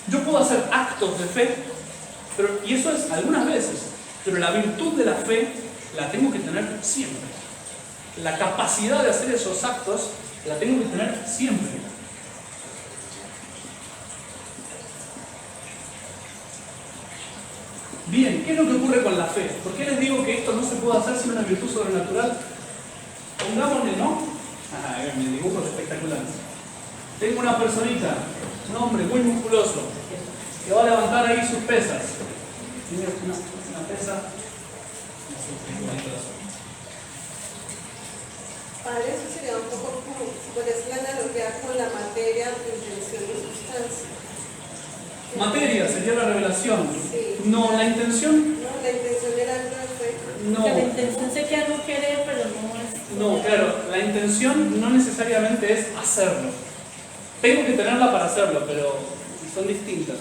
yo puedo hacer actos de fe, y eso es algunas veces, pero la virtud de la fe la tengo que tener siempre. La capacidad de hacer esos actos la tengo que tener siempre. Bien, ¿qué es lo que ocurre con la fe? ¿Por qué les digo que esto no se puede hacer sin una virtud sobrenatural? Pongámosle, ¿no? Mi dibujo es espectacular. Tengo una personita, un hombre muy musculoso, que va a levantar ahí sus pesas. Tiene una pesa. Padre, eso sería un poco como, por decir la analogía con la materia, intención y sustancia. Materia sería la revelación. Sí. No, la intención. No, la intención era algo de fe. No. Porque la intención sé que algo querer, pero no es. No, claro, la intención no necesariamente es hacerlo. Tengo que tenerla para hacerlo, pero son distintas.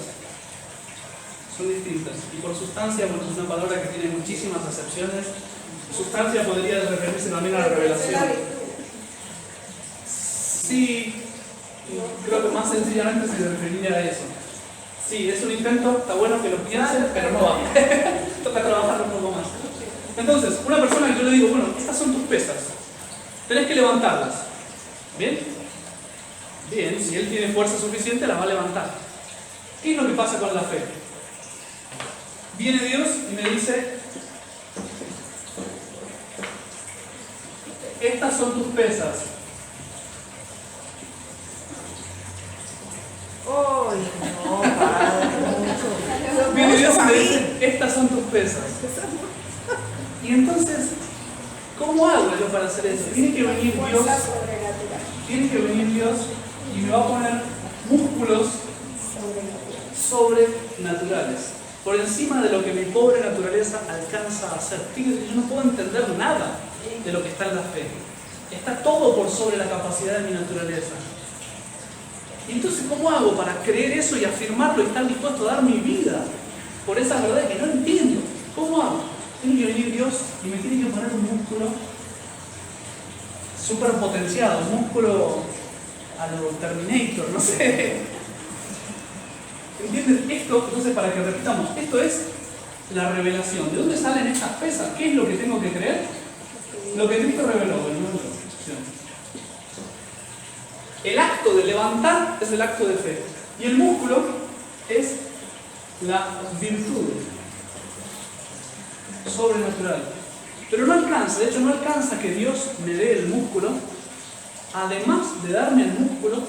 Son distintas. Y por sustancia, bueno, es una palabra que tiene muchísimas acepciones. Sustancia podría referirse también a la revelación. Sí, creo que más sencillamente se referiría a eso. Sí, es un intento, está bueno que lo piensen, pero no va. Toca trabajarlo un poco más. Entonces, una persona que yo le digo, bueno, estas son tus pesas, tenés que levantarlas. ¿Bien? Bien, si él tiene fuerza suficiente, las va a levantar. ¿Qué es lo que pasa con la fe? Viene Dios y me dice, estas son tus pesas. ¡Ay, no, padre! Mucho. Viene Dios y me Mucho dice, estas son tus pesas. Y entonces, ¿cómo hago yo para hacer eso? Tiene que venir Dios, y me va a poner músculos sobrenaturales, por encima de lo que mi pobre naturaleza alcanza a hacer. Fíjense, yo no puedo entender nada de lo que está en la fe. Está todo por sobre la capacidad de mi naturaleza. Y entonces, ¿cómo hago para creer eso y afirmarlo y estar dispuesto a dar mi vida por esa verdad que no entiendo? ¿Cómo hago? Tiene que venir Dios y me tiene que poner un músculo súper potenciado, un músculo a lo Terminator, no sé. ¿Entienden? Esto, entonces para que repitamos, esto es la revelación. ¿De dónde salen estas pesas? ¿Qué es lo que tengo que creer? Lo que Cristo reveló. El acto de levantar es el acto de fe. Y el músculo es la virtud sobrenatural. Pero no alcanza, de hecho no alcanza que Dios me dé el músculo. Además de darme el músculo,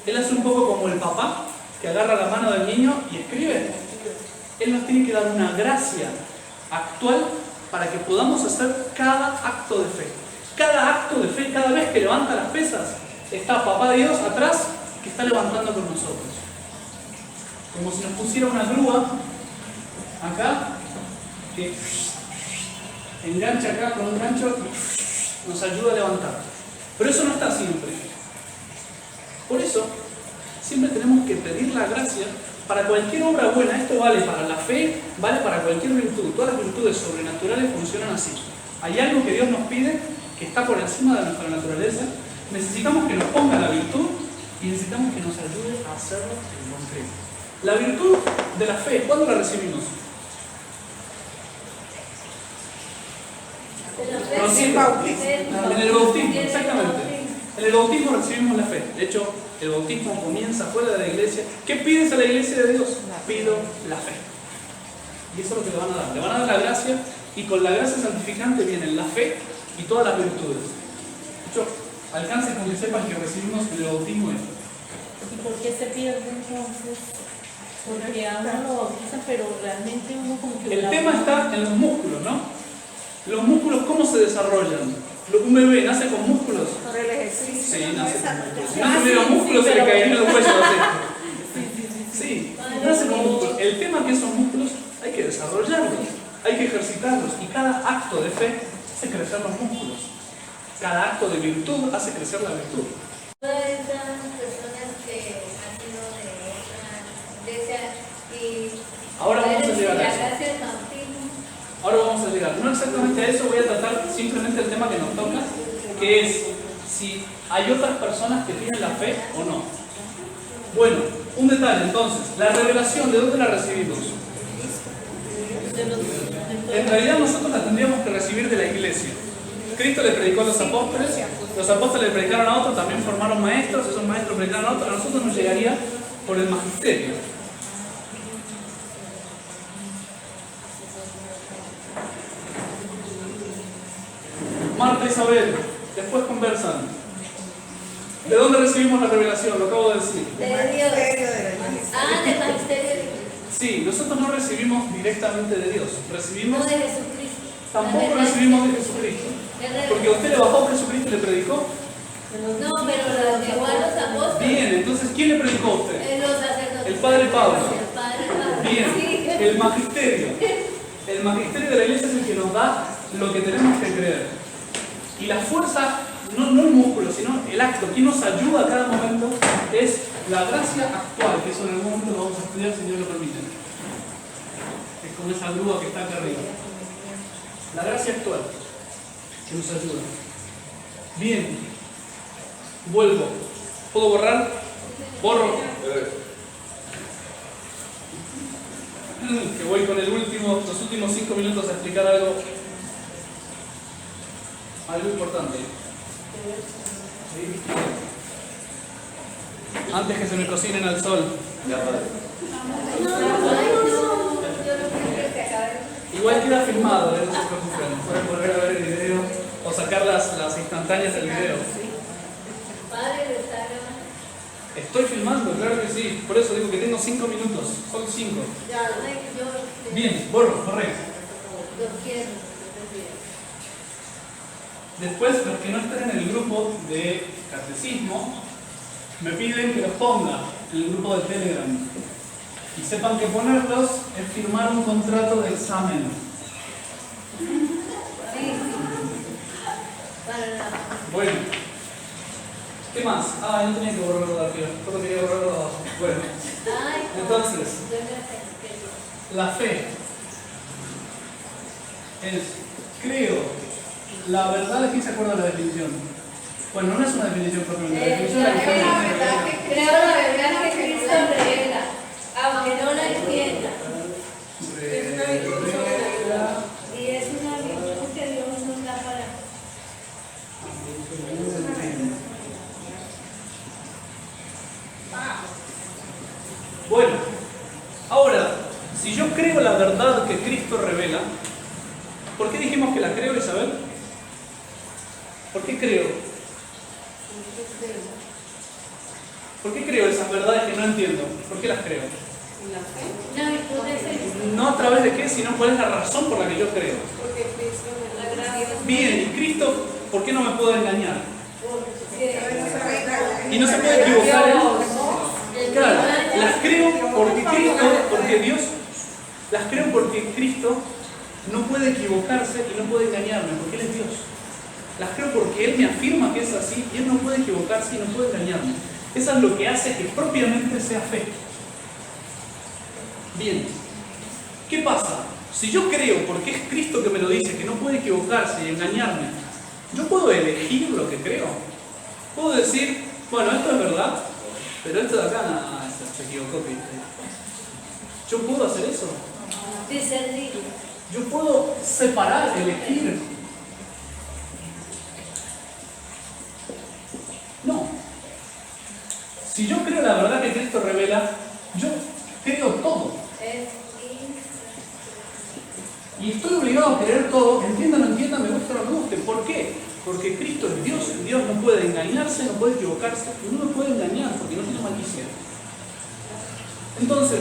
Él hace un poco como el papá que agarra la mano del niño y escribe. Él nos tiene que dar una gracia actual para que podamos hacer cada acto de fe. Cada acto de fe, cada vez que levanta las pesas, está Papá Dios atrás que está levantando con nosotros. Como si nos pusiera una grúa acá que engancha acá con un gancho y nos ayuda a levantar. Pero eso no está siempre. Por eso, siempre tenemos que pedir la gracia para cualquier obra buena. Esto vale para la fe, vale para cualquier virtud. Todas las virtudes sobrenaturales funcionan así. Hay algo que Dios nos pide que está por encima de nuestra naturaleza. Necesitamos que nos ponga la virtud y necesitamos que nos ayude a hacerlo en concreto. La virtud de la fe, ¿cuándo la recibimos? En bautismo. En el bautismo, exactamente. En el bautismo recibimos la fe. De hecho, el bautismo comienza fuera de la iglesia. ¿Qué pides a la iglesia de Dios? Pido la fe. Y eso es lo que le van a dar. Le van a dar la gracia y con la gracia santificante vienen la fe y todas las virtudes. De hecho, alcance con que sepan que recibimos el bautismo esto. ¿Y por qué se pierde entonces? Porque a uno lo bautizan, pero realmente uno como que... El tema está en los músculos, ¿no? Los músculos, ¿cómo se desarrollan? Un bebé nace con músculos. Por el ejercicio. Sí, nace con músculos. Si no tuviera músculos, se le caería el cuello. Sí, nace con músculos. El tema es que esos músculos hay que desarrollarlos, hay que ejercitarlos. Y cada acto de fe hace crecer los músculos. Cada acto de virtud hace crecer la virtud. Todas estas personas que han sido de otra iglesia y Ahora vamos a llegar a eso. la gracia del bautismo. Ahora vamos a llegar. No exactamente a eso, voy a tratar simplemente el tema que nos toca, que es si hay otras personas que tienen la fe o no. Bueno, un detalle entonces. La revelación, ¿de dónde la recibimos? En realidad nosotros la tendríamos que recibir de la iglesia. Cristo le predicó a los apóstoles le predicaron a otros, también formaron maestros, esos maestros predicaron a otros, a nosotros nos llegaría por el magisterio. Marta y Isabel, después conversan. ¿De dónde recibimos la revelación? Lo acabo de decir. De Dios. Magisterio de la iglesia. Ah, del magisterio de Dios. Sí, nosotros no recibimos directamente de Dios, recibimos, No de Jesucristo. tampoco recibimos de Jesucristo. Porque a usted le bajó Jesucristo y le predicó. No, pero lo llevó a los apóstoles. Bien, entonces ¿quién le predicó a usted? Los sacerdotes. El Padre Pablo. El Padre Pablo. Bien, Sí. el magisterio. El magisterio de la iglesia es el que nos da lo que tenemos que creer. Y la fuerza, no el músculo, sino el acto, quien nos ayuda a cada momento, es la gracia actual, que eso en algún momento lo vamos a estudiar si Dios lo permite. Es como esa grúa que está acá arriba. La gracia actual, que nos ayuda. Bien, vuelvo. ¿Puedo borrar? Borro. Que voy con los últimos 5 minutos a explicar algo importante. ¿Sí? Antes que se me cocinen al sol. Igual queda filmado, no se preocupen. Pueden volver a ver el video o sacar las instantáneas del video. Padre de estar grabando. Estoy filmando, claro que sí. Por eso digo que tengo 5 minutos. Son 5. Ya, yo Bien, borré. lo quiero. Después, los que no estén en el grupo de catecismo, me piden que los ponga en el grupo de Telegram. Y sepan que ponerlos es firmar un contrato de examen. Bueno, ¿qué más? Ah, no tenía que borrarlo de arriba, solo quería borrarlo de abajo. Bueno, entonces, la fe es, creo, la verdad, ¿quién se acuerda de la definición? Bueno, no es una definición propiamente. La definición es la Creo diferencia. la verdad que Cristo revela, aunque no la entienda. Y es una virtud que Dios nos da para. Bueno, ahora, si yo creo la verdad que Cristo revela, ¿por qué dijimos que la creo, Isabel? ¿Por qué creo? ¿Por qué creo esas verdades que no entiendo? ¿Por qué las creo? Una virtud de fe. No a través de qué, sino cuál es la razón por la que yo creo. Porque Cristo me La gracia. Bien, ¿y Cristo por qué no me puede engañar? Porque Y no se puede equivocar en eso. Claro, las creo porque Cristo, porque Dios, las creo porque Cristo no puede equivocarse y no puede engañarme, porque Él es Dios. Las creo porque Él me afirma que es así y Él no puede equivocarse y no puede engañarme. Eso es lo que hace que propiamente sea fe. Bien, ¿qué pasa? Si yo creo, porque es Cristo que me lo dice, que no puede equivocarse y engañarme, ¿yo puedo elegir lo que creo? Puedo decir, bueno, esto es verdad, pero esto de acá se equivocó. ¿Yo puedo hacer eso? discernir. Yo puedo separar, elegir. No. Si yo creo la verdad que Cristo revela, yo creo todo. Y estoy obligado a creer todo, entienda o no entienda, me gusta o no me guste. ¿Por qué? Porque Cristo es Dios. Dios no puede engañarse, no puede equivocarse, y no me puede engañar porque no tiene malicia. Entonces,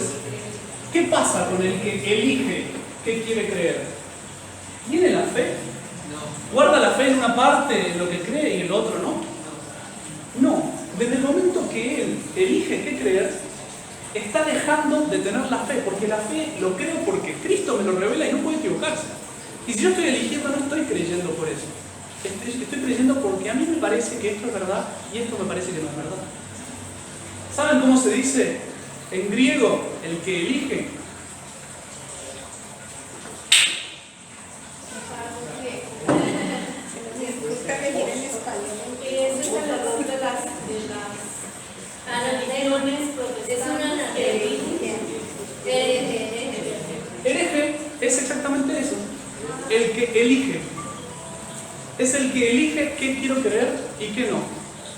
¿qué pasa con el que elige qué quiere creer? ¿Tiene la fe? ¿Guarda la fe en una parte, en lo que cree, y en lo otro no? No. Desde el momento que él elige qué creer, está dejando de tener la fe, porque la fe lo creo porque Cristo me lo revela y no puede equivocarse. Y si yo estoy eligiendo, no estoy creyendo por eso. Estoy creyendo porque a mí me parece que esto es verdad y esto me parece que no es verdad. ¿Saben cómo se dice en griego el que elige? Hereje es exactamente eso, el que elige. Es el que elige qué quiero creer y qué no.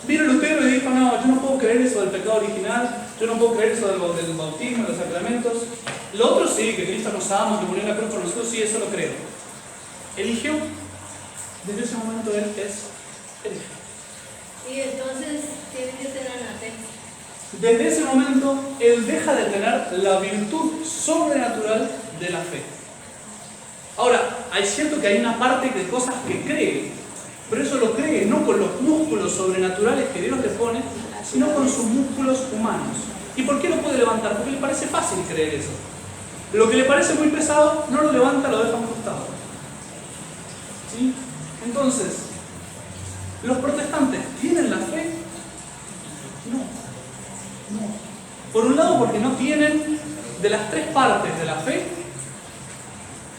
Vino Lutero y dijo, no, yo no puedo creer eso del pecado original, yo no puedo creer eso del bautismo, de los sacramentos. Lo otro sí, que Cristo nos ama, que murió en la cruz por nosotros, sí, eso lo creo. Eligió, desde ese momento él es hereje. Y entonces tiene que ser anatema. Desde ese momento, él deja de tener la virtud sobrenatural de la fe. Ahora, es cierto que hay una parte de cosas que cree, pero eso lo cree no con los músculos sobrenaturales que Dios le pone, sino con sus músculos humanos. ¿Y por qué lo puede levantar? Porque le parece fácil creer eso. Lo que le parece muy pesado, no lo levanta, lo deja a un costado. ¿Sí? Entonces, ¿los protestantes tienen la fe? No. No. Por un lado porque no tienen de las tres partes de la fe,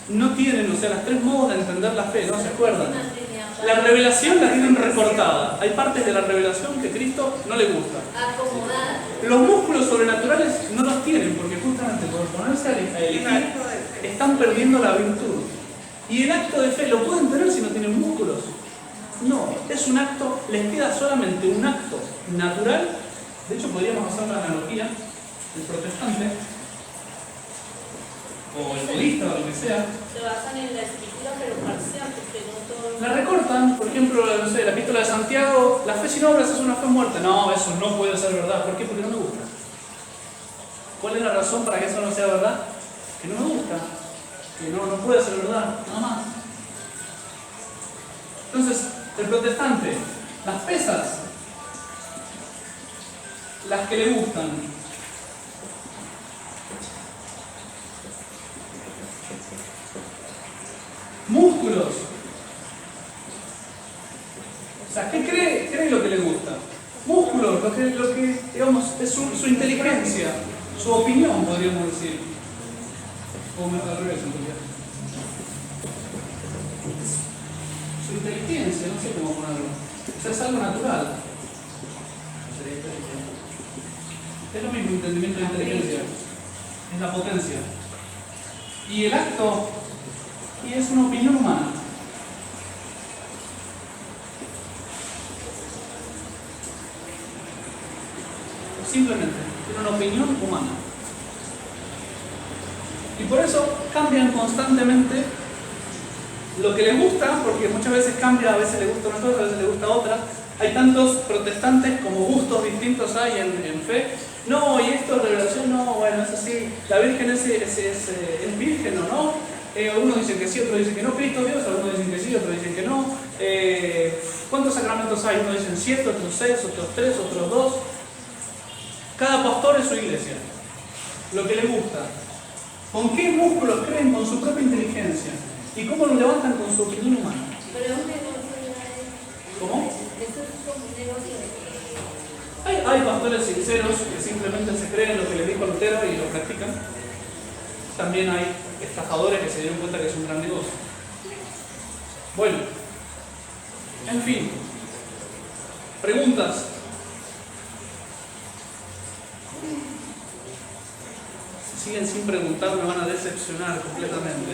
no tienen, o sea, las tres modos de entender la fe, ¿no se acuerdan? La revelación la tienen recortada. Hay partes de la revelación que a Cristo no le gusta. Acomodada. Los músculos sobrenaturales no los tienen porque justamente por ponerse a elegir están perdiendo la virtud. Y el acto de fe lo pueden tener si no tienen músculos. No, es un acto, les queda solamente un acto natural. De hecho, podríamos hacer la analogía del protestante o el budista o lo que sea. Se basan en la escritura, pero parcial, porque no todo. La recortan, por ejemplo, no sé, la epístola de Santiago, la fe sin obras es una fe muerta. No, eso no puede ser verdad. ¿Por qué? Porque no me gusta. ¿Cuál es la razón para que eso no sea verdad? Que no me gusta. Que no puede ser verdad, nada más. Entonces, el protestante, las pesas, las que le gustan, músculos, o sea, ¿qué cree lo que le gusta? Músculos, lo que digamos, es su inteligencia, su opinión, podríamos decir. O al revés, en realidad. Su inteligencia, no sé cómo ponerlo. sea, es algo natural. Es lo mismo entendimiento de inteligencia. Es la potencia. Y el acto y es una opinión humana. Simplemente, es una opinión humana. Y por eso cambian constantemente lo que les gusta, porque muchas veces cambia, a veces le gusta una cosa, a veces le gusta otra. Hay tantos protestantes como gustos distintos hay en fe. No, y esto de revelación, no, bueno, es así. La Virgen es virgen o no. Unos dicen que sí, otros dicen que no. Cristo es Dios, algunos dicen que sí, otros dicen que no. ¿Cuántos sacramentos hay? Unos dicen 7, otros 6, otros 3, otros 2. Cada pastor es su iglesia. Lo que le gusta. ¿Con qué músculos creen? Con su propia inteligencia. ¿Y cómo lo levantan? Con su opinión humana. Pero es un negocio ya. ¿Cómo? Eso es como un negocio de que... Hay pastores sinceros que simplemente se creen lo que les dijo Lutero y lo practican. También hay estafadores que se dieron cuenta que es un gran negocio. Bueno, en fin. Preguntas. Si siguen sin preguntar me van a decepcionar completamente.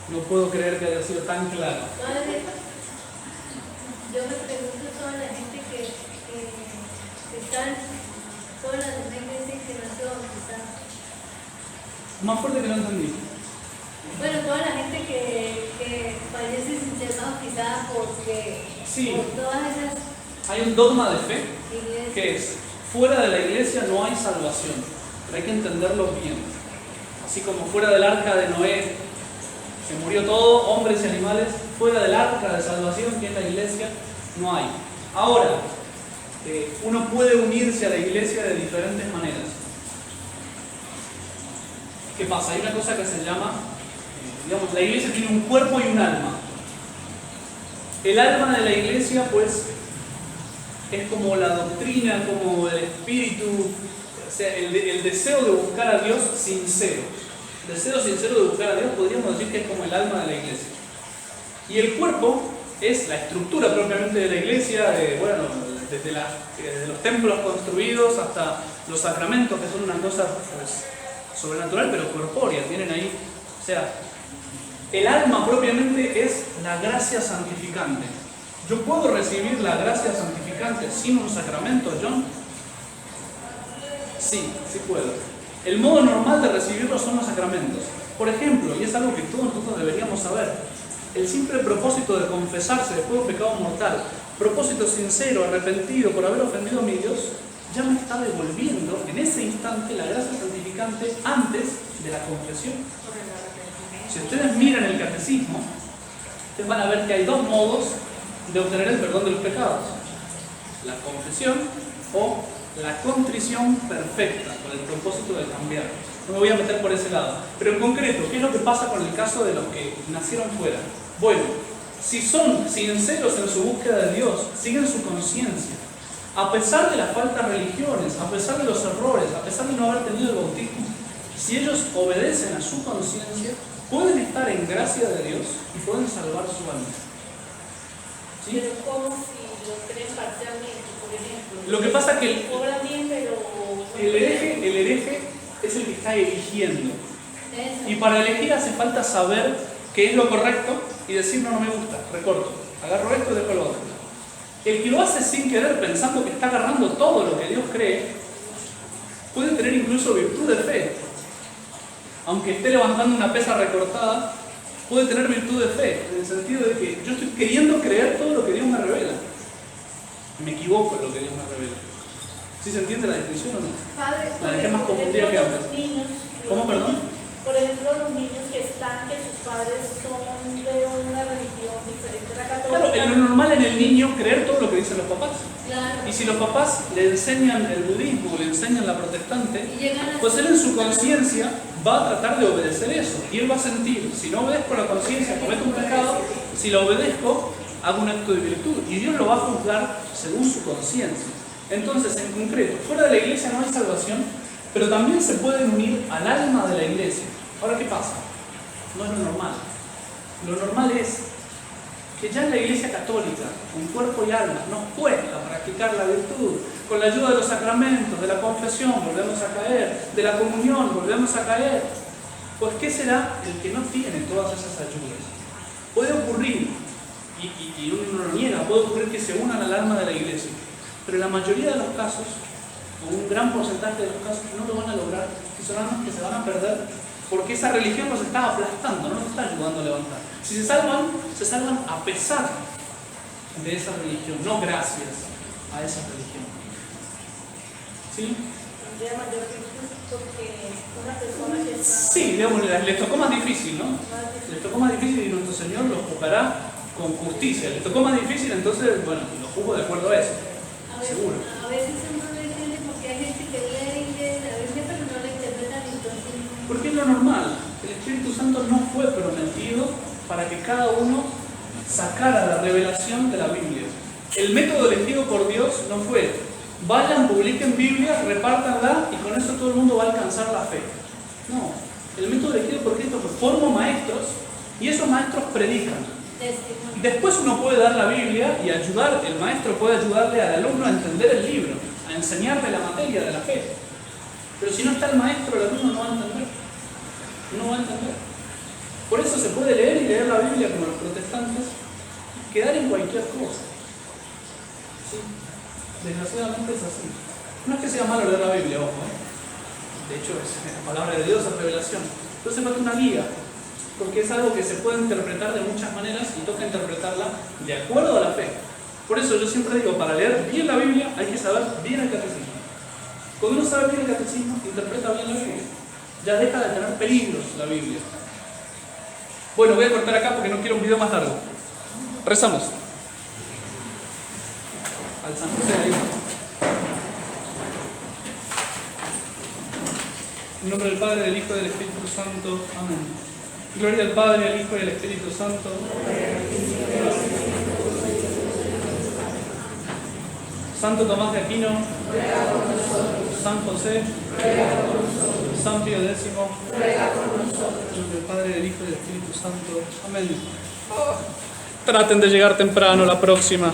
No puedo creer que haya sido tan claro. Padre, yo me pregunto a toda la gente que están, todas las iglesias que no se bautizan. Más fuerte que no entendí. Bueno, toda la gente que fallece sin ser bautizada porque Sí. por todas esas Hay un dogma de fe iglesias. que es, fuera de la iglesia no hay salvación. Pero hay que entenderlo bien. Así como fuera del arca de Noé se murió todo, hombres y animales, fuera del arca de salvación que es la iglesia, no hay. Ahora, uno puede unirse a la iglesia de diferentes maneras. ¿Qué pasa? Hay una cosa que se llama, digamos, la iglesia tiene un cuerpo y un alma. El alma de la iglesia, pues, es como la doctrina, como el espíritu, o sea, el deseo de buscar a Dios sincero. El deseo sincero de buscar a Dios podríamos decir que es como el alma de la iglesia. Y el cuerpo es la estructura propiamente de la iglesia, bueno, desde los templos construidos hasta los sacramentos, que son una cosa pues, sobrenatural pero corpórea, tienen ahí. O sea, el alma propiamente es la gracia santificante. ¿Yo puedo recibir la gracia santificante sin un sacramento, John? Sí, sí puedo. El modo normal de recibirlo son los sacramentos. Por ejemplo, y es algo que todos nosotros deberíamos saber, el simple propósito de confesarse después de un pecado mortal, propósito sincero, arrepentido por haber ofendido a mi Dios, ya me está devolviendo en ese instante la gracia santificante antes de la confesión. Si ustedes miran el catecismo, ustedes van a ver que hay dos modos de obtener el perdón de los pecados: la confesión o la contrición perfecta, con el propósito de cambiar. No me voy a meter por ese lado. Pero en concreto, ¿qué es lo que pasa con el caso de los que nacieron fuera? Bueno, si son sinceros en su búsqueda de Dios, siguen su conciencia. A pesar de las faltas religiones, a pesar de los errores, a pesar de no haber tenido el bautismo, si ellos obedecen a su conciencia, pueden estar en gracia de Dios y pueden salvar su alma. ¿Sí? Pero ¿cómo si lo creen parcialmente, por ejemplo? Lo que pasa es que cobran bien, pero el hereje es el que está eligiendo. Eso. Y para elegir hace falta saber qué es lo correcto y decir no me gusta, recorto, agarro esto y dejo lo otro. El que lo hace sin querer, pensando que está agarrando todo lo que Dios cree, puede tener incluso virtud de fe. Aunque esté levantando una pesa recortada, puede tener virtud de fe, en el sentido de que yo estoy queriendo creer todo lo que Dios me revela. Me equivoco en lo que Dios me revela. ¿Sí se entiende la distinción o no? Padre, La dejé más confundida que antes. los niños, ¿Cómo, perdón? Por ejemplo, los niños que sus padres son de una religión diferente a la católica. Claro, lo normal en el niño creer todo lo que dicen los papás. claro. Y si los papás le enseñan el budismo, le enseñan la protestante, Y llegan a pues él en su conciencia va a tratar de obedecer eso. Y él va a sentir, si no obedezco a la conciencia, cometo un pecado; si lo obedezco, hago un acto de virtud. Y Dios lo va a juzgar según su conciencia. Entonces, en concreto, fuera de la iglesia no hay salvación, pero también se pueden unir al alma de la iglesia. Ahora, ¿qué pasa? No es lo normal. Lo normal es que ya en la Iglesia Católica, con cuerpo y alma, nos cuesta practicar la virtud. Con la ayuda de los sacramentos, de la confesión, volvemos a caer, de la comunión, volvemos a caer. Pues ¿qué será el que no tiene todas esas ayudas? Puede ocurrir, y uno no lo niega, puede ocurrir que se unan al alma de la Iglesia, pero en la mayoría de los casos, o un gran porcentaje de los casos, no lo van a lograr, y son almas que se van a perder, porque esa religión los está aplastando, no los está ayudando a levantar. Si se salvan a pesar de esa religión, no gracias a esa religión. ¿Sí? Tendría mayor virtud porque una persona que está... Sí, digamos, les tocó más difícil, ¿no? Les tocó más difícil y nuestro Señor los juzgará con justicia. Les tocó más difícil, entonces, bueno, los juzgo de acuerdo a eso. Seguro. A veces uno no entiende porque hay gente que lee la Biblia pero no la interpreta ni entonces. Porque es lo normal. El Espíritu Santo no fue prometido para que cada uno sacara la revelación de la Biblia. El método elegido por Dios no fue: vayan, publiquen Biblia, repártanla y con eso todo el mundo va a alcanzar la fe. No, el método elegido por Cristo fue: formo maestros y esos maestros predican. Después uno puede dar la Biblia y ayudar, el maestro puede ayudarle al alumno a entender el libro, a enseñarle la materia de la fe. Pero si no está el maestro, el alumno no va a entender. No va a entender. Por eso se puede leer y leer la Biblia como los protestantes, quedar en cualquier cosa. ¿Sí? Desgraciadamente es así. No es que sea malo leer la Biblia, ojo. De hecho, es la palabra de Dios, es revelación. Pero se falta una guía, porque es algo que se puede interpretar de muchas maneras y toca interpretarla de acuerdo a la fe. Por eso yo siempre digo, para leer bien la Biblia hay que saber bien el catecismo. Cuando uno sabe bien el catecismo, interpreta bien la Biblia. Ya deja de tener peligros la Biblia. Bueno, voy a cortar acá porque no quiero un video más largo. Rezamos. Al San José de ahí. En nombre del Padre, del Hijo y del Espíritu Santo. Amén. Gloria al Padre, al Hijo y al Espíritu Santo. Santo Tomás de Aquino. San José. San Pío X. En nombre del Padre, del Hijo y del Espíritu Santo. Amén. Traten de llegar temprano la próxima.